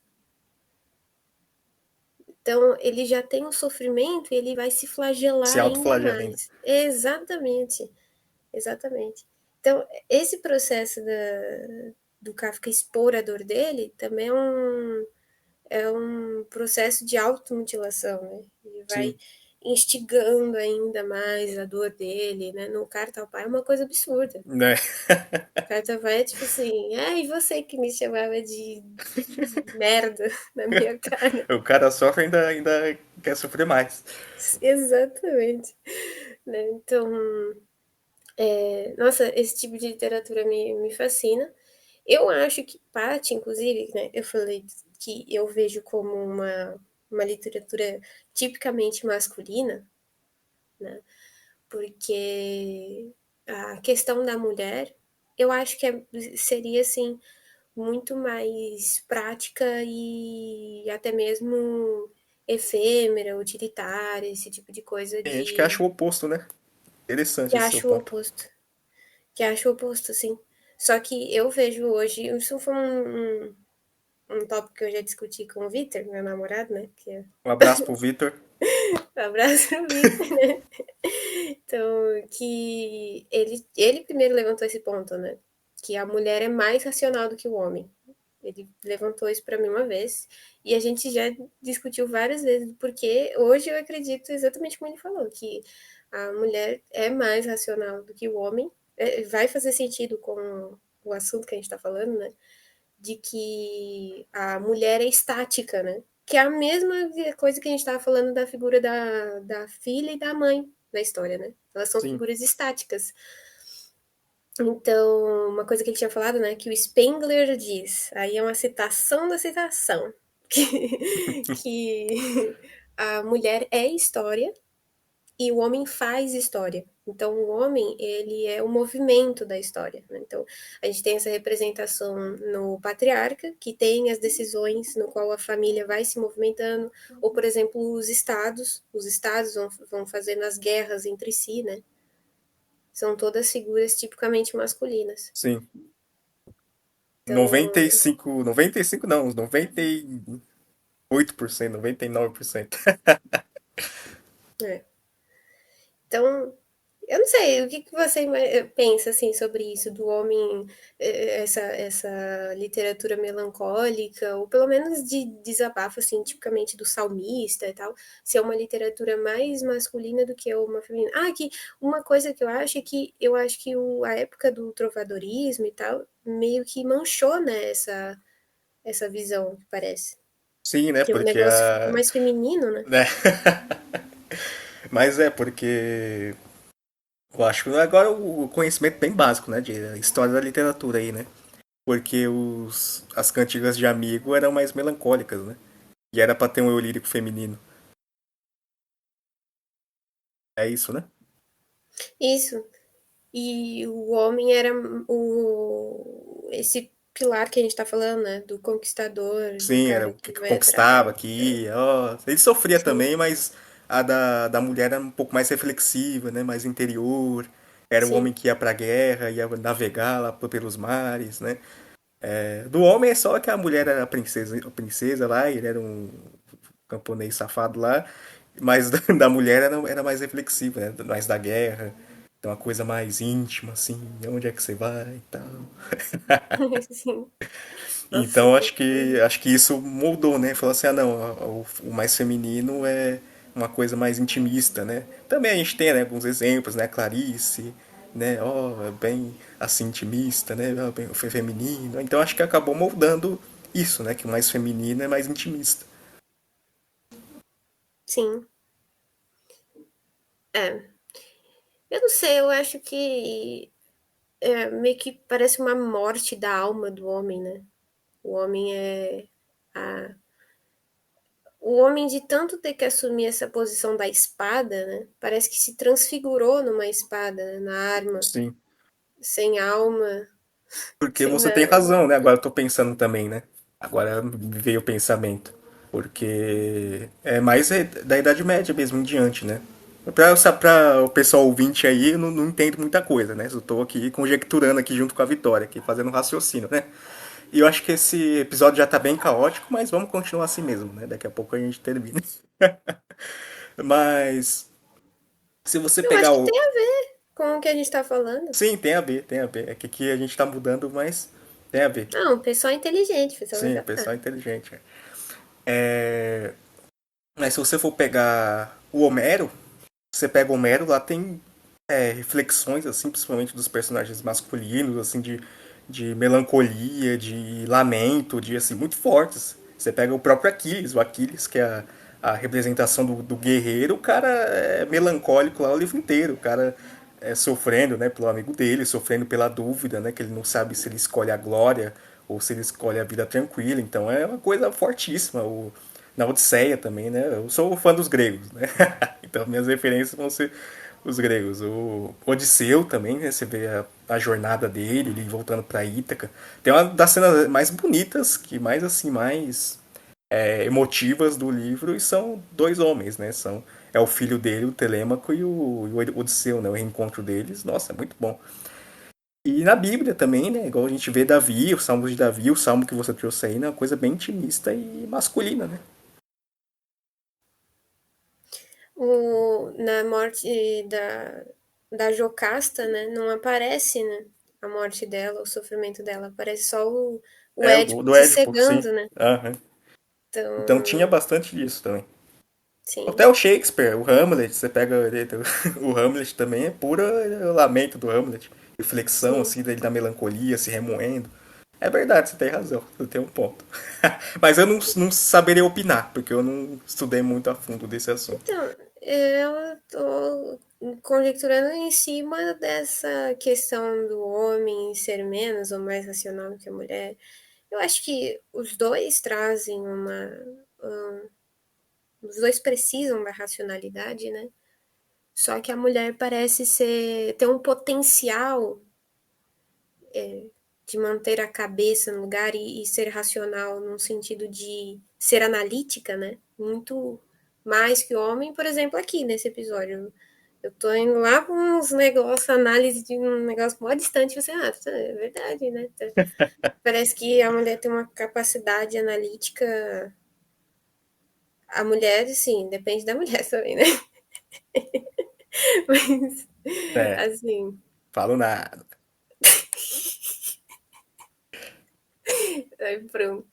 Então, ele já tem um sofrimento e ele vai se flagelar Se ainda autoflagela ainda. mais. Exatamente, exatamente. Então, esse processo do Kafka expor a dor dele também é um processo de automutilação, né? Ele vai Sim. instigando ainda mais a dor dele, né? No Carta ao Pai é uma coisa absurda. Né? Carta ao Pai é tipo assim, e você que me chamava de merda na minha cara. O cara sofre e ainda quer sofrer mais. Exatamente. Né? Então, nossa, esse tipo de literatura me fascina. Eu acho que parte, inclusive, né, eu falei que eu vejo como uma literatura tipicamente masculina, né, porque a questão da mulher, eu acho que seria, assim, muito mais prática e até mesmo efêmera, utilitária, esse tipo de coisa Tem gente que acha o oposto, né? que Interessante esse seu acho o ponto. oposto. Que acho o oposto, sim. Só que eu vejo hoje, isso foi um tópico que eu já discuti com o Vitor, meu namorado, né? Que é... Um abraço pro Vitor. Abraço pro Vitor, né? Então, que ele primeiro levantou esse ponto, né? Que a mulher é mais racional do que o homem. Ele levantou isso para mim uma vez e a gente já discutiu várias vezes, porque hoje eu acredito exatamente como ele falou, que a mulher é mais racional do que o homem. Vai fazer sentido com o assunto que a gente está falando, né? De que a mulher é estática, né? Que é a mesma coisa que a gente estava falando da figura da filha e da mãe na história, né? Elas são Sim. figuras estáticas. Então, uma coisa que ele tinha falado, né, que o Spengler diz, aí é uma citação da citação, que a mulher é história e o homem faz história. Então, o homem, ele é o movimento da história, né? Então, a gente tem essa representação no patriarca, que tem as decisões no qual a família vai se movimentando, ou, por exemplo, os estados vão fazendo as guerras entre si, né? São todas figuras tipicamente masculinas. Sim. Então, 95 não, uns 98%, 99%. é. Então, eu não sei, o que que você pensa, assim, sobre isso, do homem, essa literatura melancólica, ou pelo menos de desabafo, assim, tipicamente do salmista e tal, ser uma literatura mais masculina do que uma feminina. Ah, que uma coisa que eu acho é que eu acho que a época do trovadorismo e tal, meio que manchou, né, essa visão, parece. Sim, né? Que o Porque negócio ficou a. mais feminino, né? Né? Mas é porque. Eu acho que agora o conhecimento bem básico, né? De história da literatura aí, né? Porque as cantigas de amigo eram mais melancólicas, né? E era pra ter um eu lírico feminino. É isso, né? Isso. E o homem era esse pilar que a gente tá falando, né? Do conquistador, do Sim, era cara o que que vai atrás. conquistava, que ia, ó. Ele sofria Sim, também, mas a da mulher era um pouco mais reflexiva, né? Mais interior. Era um homem sim. que ia pra guerra, ia navegar lá pelos mares, né? É, do homem é só que a mulher era a princesa lá, ele era um camponês safado lá, mas da mulher era mais reflexiva, né? Mais da guerra, então uma coisa mais íntima, assim, onde é que você vai e tal. Sim. Nossa, Então que coisa. acho que isso moldou, né? Falou assim, ah não, o mais feminino é uma coisa mais intimista, né? Também a gente tem, né, alguns exemplos, né? Clarice, né? Ó, é bem assim intimista, né? Ó, bem, foi feminino. Então acho que acabou moldando isso, né? Que o mais feminino é mais intimista. Sim. É. Eu não sei, eu acho que meio que parece uma morte da alma do homem, né? O homem é. A, o homem, de tanto ter que assumir essa posição da espada, né? Parece que se transfigurou numa espada, né, na arma, Sim. sem alma, Porque sem você tem nada. razão, né? Agora eu tô pensando também, né? Agora me veio o pensamento. Porque é mais da Idade Média mesmo em diante, né? Pra o pessoal ouvinte aí, eu não entendo muita coisa, né? Eu tô aqui conjecturando aqui junto com a Vitória, aqui fazendo um raciocínio, né? E eu acho que esse episódio já tá bem caótico, mas vamos continuar assim mesmo, né? Daqui a pouco a gente termina. Mas se você Eu acho pegar que o. tem a ver com o que a gente tá falando. Sim, tem a ver, tem a ver. É que aqui a gente tá mudando, mas tem a ver. Não, o pessoal é inteligente, o pessoal vai Sim, o captar. pessoal é inteligente. É, mas se você for pegar o Homero, você pega o Homero, lá tem reflexões, assim, principalmente dos personagens masculinos, assim, de melancolia, de lamento, de, assim, muito fortes. Você pega o próprio Aquiles, o Aquiles, que é a representação do guerreiro, o cara é melancólico lá o livro inteiro, o cara sofrendo, né, pelo amigo dele, sofrendo pela dúvida, né, que ele não sabe se ele escolhe a glória ou se ele escolhe a vida tranquila, então é uma coisa fortíssima. Na Odisseia também, né, eu sou fã dos gregos, né, então minhas referências vão ser os gregos. O Odisseu também, né, você vê a jornada dele, ele voltando para Ítaca, tem uma das cenas mais bonitas, que mais assim, mais emotivas do livro, e são dois homens, né? É o filho dele, o Telêmaco, e o Odisseu, né? O reencontro deles. Nossa, é muito bom. E na Bíblia também, né? Igual a gente vê Davi, o Salmo de Davi, o Salmo que você trouxe aí, né? Uma coisa bem intimista e masculina, né? Na morte da Jocasta, né, não aparece, né, a morte dela, o sofrimento dela, aparece só o É, Édipo do se Édipo, sim. cegando, né. Aham. Então tinha Então, bastante disso também. sim. Até o Shakespeare, o Hamlet, você pega o Hamlet também é pura lamento do Hamlet. Reflexão, Sim. assim, dele da melancolia, se remoendo. É verdade, você tem razão, você tem um ponto. Mas eu não saberia opinar, porque eu não estudei muito a fundo desse assunto. Então, Eu tô conjecturando em cima dessa questão do homem ser menos ou mais racional do que a mulher. Eu acho que os dois trazem os dois precisam da racionalidade, né? Só que a mulher parece ter um potencial de manter a cabeça no lugar e ser racional no sentido de ser analítica, né? Muito mais que o homem, por exemplo, aqui nesse episódio. Eu tô indo lá com uns negócios, análise de um negócio mó distante, você, é verdade, né? Parece que a mulher tem uma capacidade analítica. A mulher, sim, depende da mulher também, né? Mas, É, assim, falo nada. aí pronto.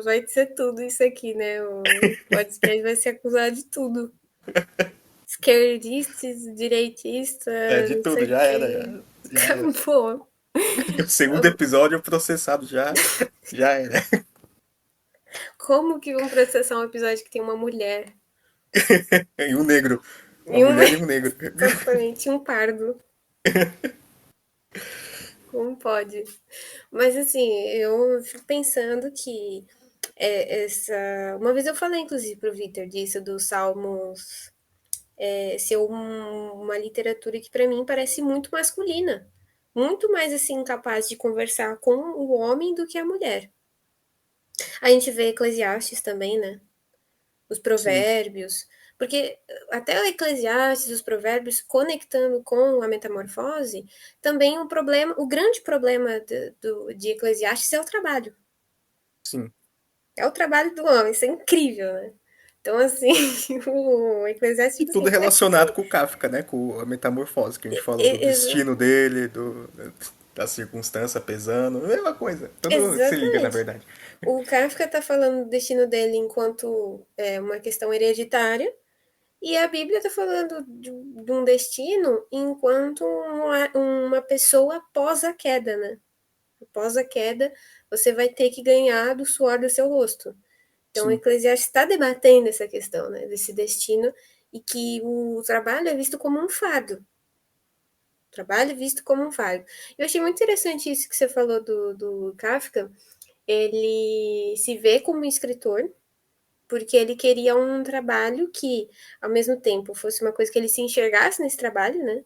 Vai ser tudo isso aqui, né? O podcast vai ser acusado de tudo. Esquerdistas, É direitistas, de não tudo, sei o já era, quê. já era. Acabou. O segundo episódio processado já era. Como que vão processar um episódio que tem uma mulher? E um negro. Uma E um, mulher e um negro. exatamente, um pardo. Como pode? Mas assim, eu fico pensando que uma vez eu falei, inclusive, pro Victor disso, dos Salmos ser uma literatura que para mim parece muito masculina. Muito mais assim capaz de conversar com o homem do que a mulher. A gente vê Eclesiastes também, né? Os Sim, provérbios. Porque até o Eclesiastes, os provérbios, conectando com a metamorfose, também o grande problema de Eclesiastes é o trabalho. sim. É o trabalho do homem, isso é incrível, né? Então, assim, o E Eclesiastes, tudo assim, relacionado com o Kafka, né? Com a metamorfose que a gente falou, do destino dele, da circunstância pesando, mesma coisa. Tudo se liga, na exatamente. verdade. O Kafka está falando do destino dele enquanto uma questão hereditária, e a Bíblia está falando de um destino enquanto uma pessoa após a queda, né? Após a queda, você vai ter que ganhar do suor do seu rosto. Então, o Sim. Eclesiastes está debatendo essa questão, né? Desse destino, e que o trabalho é visto como um fardo. O trabalho é visto como um fardo. Eu achei muito interessante isso que você falou do Kafka. Ele se vê como escritor, porque ele queria um trabalho que, ao mesmo tempo, fosse uma coisa que ele se enxergasse nesse trabalho, né?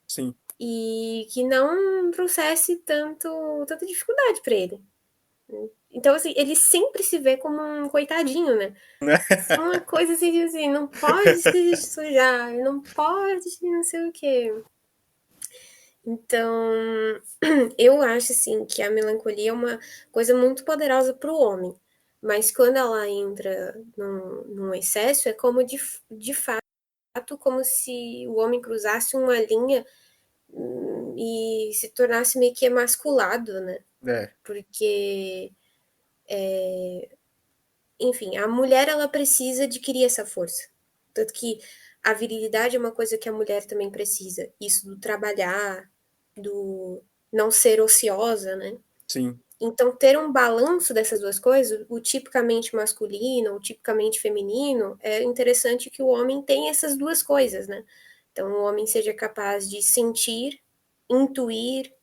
Sim. E que não trouxesse tanta dificuldade para ele. Então, assim, ele sempre se vê como um coitadinho, né? Só uma coisa assim, de, assim, não pode se sujar, não pode não sei o quê. Então, eu acho, assim, que a melancolia é uma coisa muito poderosa para o homem. Mas quando ela entra num excesso, é como de fato, como se o homem cruzasse uma linha e se tornasse meio que emasculado, né? É, Porque, enfim, a mulher ela precisa adquirir essa força. Tanto que a virilidade é uma coisa que a mulher também precisa. Isso do trabalhar, do não ser ociosa, né? sim. Então, ter um balanço dessas duas coisas, o tipicamente masculino, o tipicamente feminino, é interessante que o homem tenha essas duas coisas, né? Então, o homem seja capaz de sentir, intuir,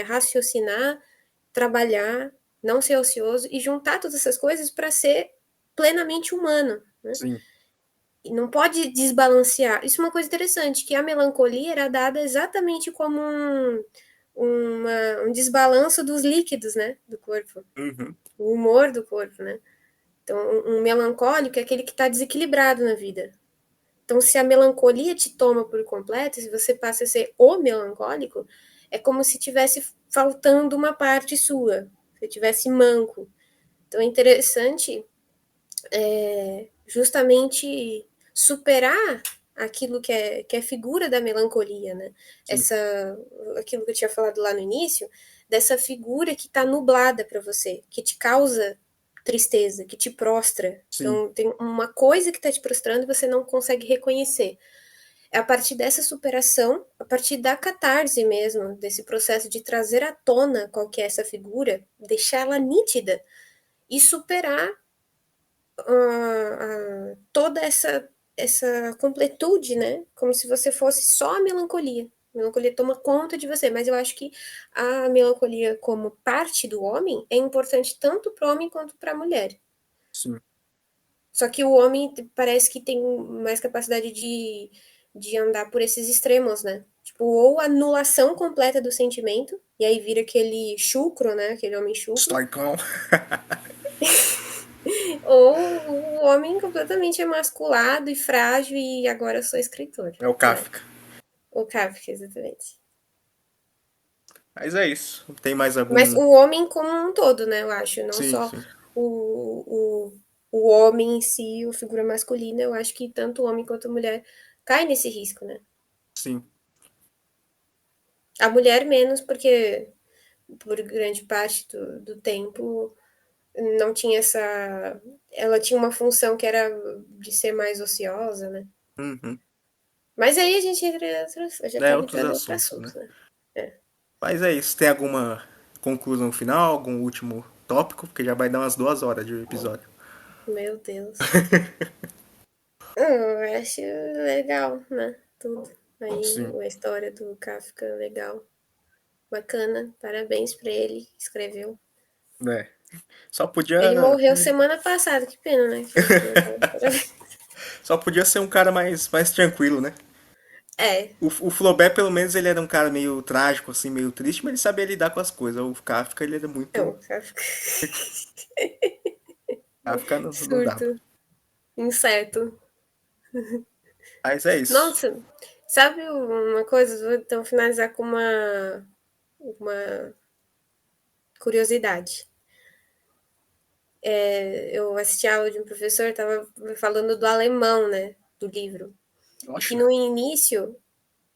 raciocinar, trabalhar, não ser ocioso e juntar todas essas coisas para ser plenamente humano, né? Sim. E não pode desbalancear. Isso é uma coisa interessante, que a melancolia era dada exatamente como um desbalanço dos líquidos, né, do corpo, Uhum. o humor do corpo, né. Então, um melancólico é aquele que está desequilibrado na vida. Então, se a melancolia te toma por completo, se você passa a ser o melancólico, é como se tivesse faltando uma parte sua, se tivesse manco. Então, é interessante justamente superar aquilo que é figura da melancolia, né? Sim. Aquilo que eu tinha falado lá no início, dessa figura que está nublada para você, que te causa tristeza, que te prostra. Sim. Então, tem uma coisa que está te prostrando e você não consegue reconhecer. É a partir dessa superação, a partir da catarse mesmo, desse processo de trazer à tona qual que é essa figura, deixar ela nítida e superar toda essa essa completude, né? Como se você fosse só a melancolia. A melancolia toma conta de você, mas eu acho que a melancolia como parte do homem é importante tanto para o homem quanto para a mulher. Sim. Só que o homem parece que tem mais capacidade de andar por esses extremos, né? Tipo, ou anulação completa do sentimento, e aí vira aquele chucro, né? Aquele homem chucro. Stoicão. Ou o homem completamente emasculado e frágil e agora eu sou escritor, É o né? Kafka. O Kafka, exatamente. Mas é isso. Tem mais Mas algum. o homem como um todo, né? Eu acho, não Sim, só sim. o homem em si, a figura masculina, eu acho que tanto o homem quanto a mulher cai nesse risco, né? Sim. A mulher menos, porque por grande parte do tempo não tinha essa. Ela tinha uma função que era de ser mais ociosa, né? Uhum. Mas aí a gente entra em outros, já É, tá outros entrando em outro assuntos, né? assunto, né? É. Mas é isso. Tem alguma conclusão final? Algum último tópico? Porque já vai dar umas 2 horas de episódio. Meu Deus. Eu acho legal, né? Tudo. Aí Sim. a história do Kafka, legal. Bacana. Parabéns pra ele. Escreveu. É. Só Ele podia. morreu semana passada, que pena, né? Que a gente não pode parabéns. Só podia ser um cara mais tranquilo, né? É, O Flaubert, pelo menos, ele era um cara meio trágico, assim, meio triste, mas ele sabia lidar com as coisas. O Kafka, ele era muito. não, Kafka. Kafka não dava. Surto. Inseto. Mas é isso. Nossa, sabe uma coisa? Vou então finalizar com uma curiosidade. Eu assisti a aula de um professor, estava falando do alemão, né? Do livro. E que Oxe. no início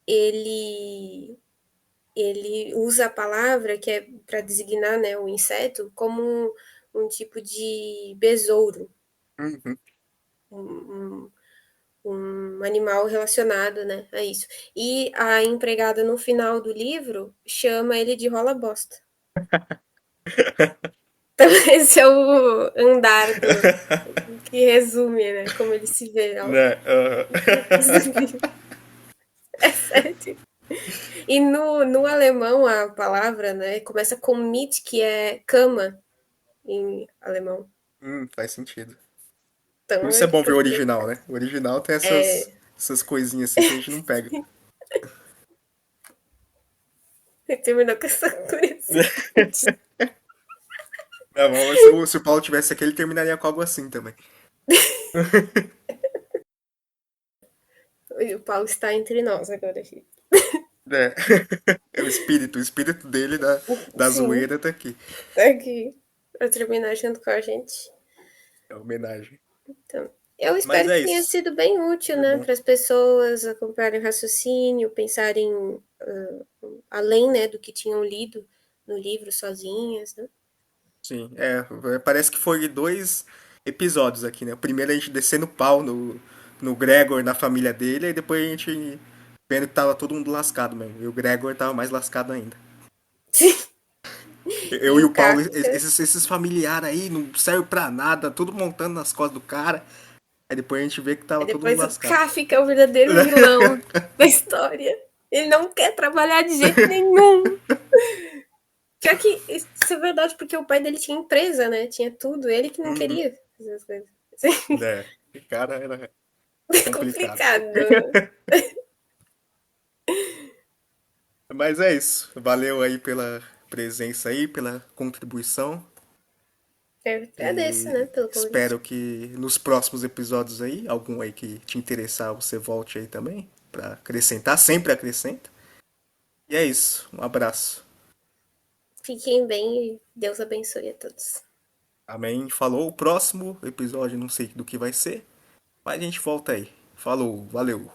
ele ele usa a palavra que é para designar, né, o inseto como um tipo de besouro, Uhum. um, um animal relacionado, né, a isso. E a empregada no final do livro chama ele de rola bosta. Então esse é o andar do que resume, né, como ele se vê Né? É sério. E no alemão a palavra, né, começa com mit, que é cama em alemão. Faz sentido. Por Então, isso é olha que bom ver o profundidade. original, né? O original tem É, essas coisinhas assim que a gente não pega. você terminou com essa curiosidade. Não, mas se o Paulo tivesse aqui, ele terminaria com algo assim também. O Paulo está entre nós agora aqui. É. É o espírito dele da Sim, zoeira tá aqui. tá aqui para terminar junto com a gente. É homenagem. Então, eu Mas espero é que tenha isso. sido bem útil, Foi né, bom. para as pessoas acompanharem o raciocínio, pensarem além, né, do que tinham lido no livro sozinhas, né? Sim, parece que foi 2 episódios aqui, né? O primeiro a gente descendo o pau no Gregor, na família dele, e depois a gente vendo que tava todo mundo lascado mesmo. E o Gregor tava mais lascado ainda. Eu E e o o Paulo, Kafka. esses familiares aí, não serve pra nada, tudo montando nas costas do cara. Aí depois a gente vê que tava Aí todo mundo depois o lascado. Kafka é o verdadeiro vilão da história. Ele não quer trabalhar de jeito nenhum. Pior que isso é verdade, porque o pai dele tinha empresa, né? Tinha tudo. Ele que não Uhum. queria fazer as coisas. É, o cara era É complicado. complicado. Mas é isso. Valeu aí pela presença aí, pela contribuição. Eu agradeço, né, E pelo convite. espero que nos próximos episódios aí, algum aí que te interessar, você volte aí também, pra acrescentar, sempre acrescenta. E é isso, um abraço. Fiquem bem e Deus abençoe a todos. Amém. Falou, o próximo episódio, não sei do que vai ser, mas a gente volta aí. Falou, valeu.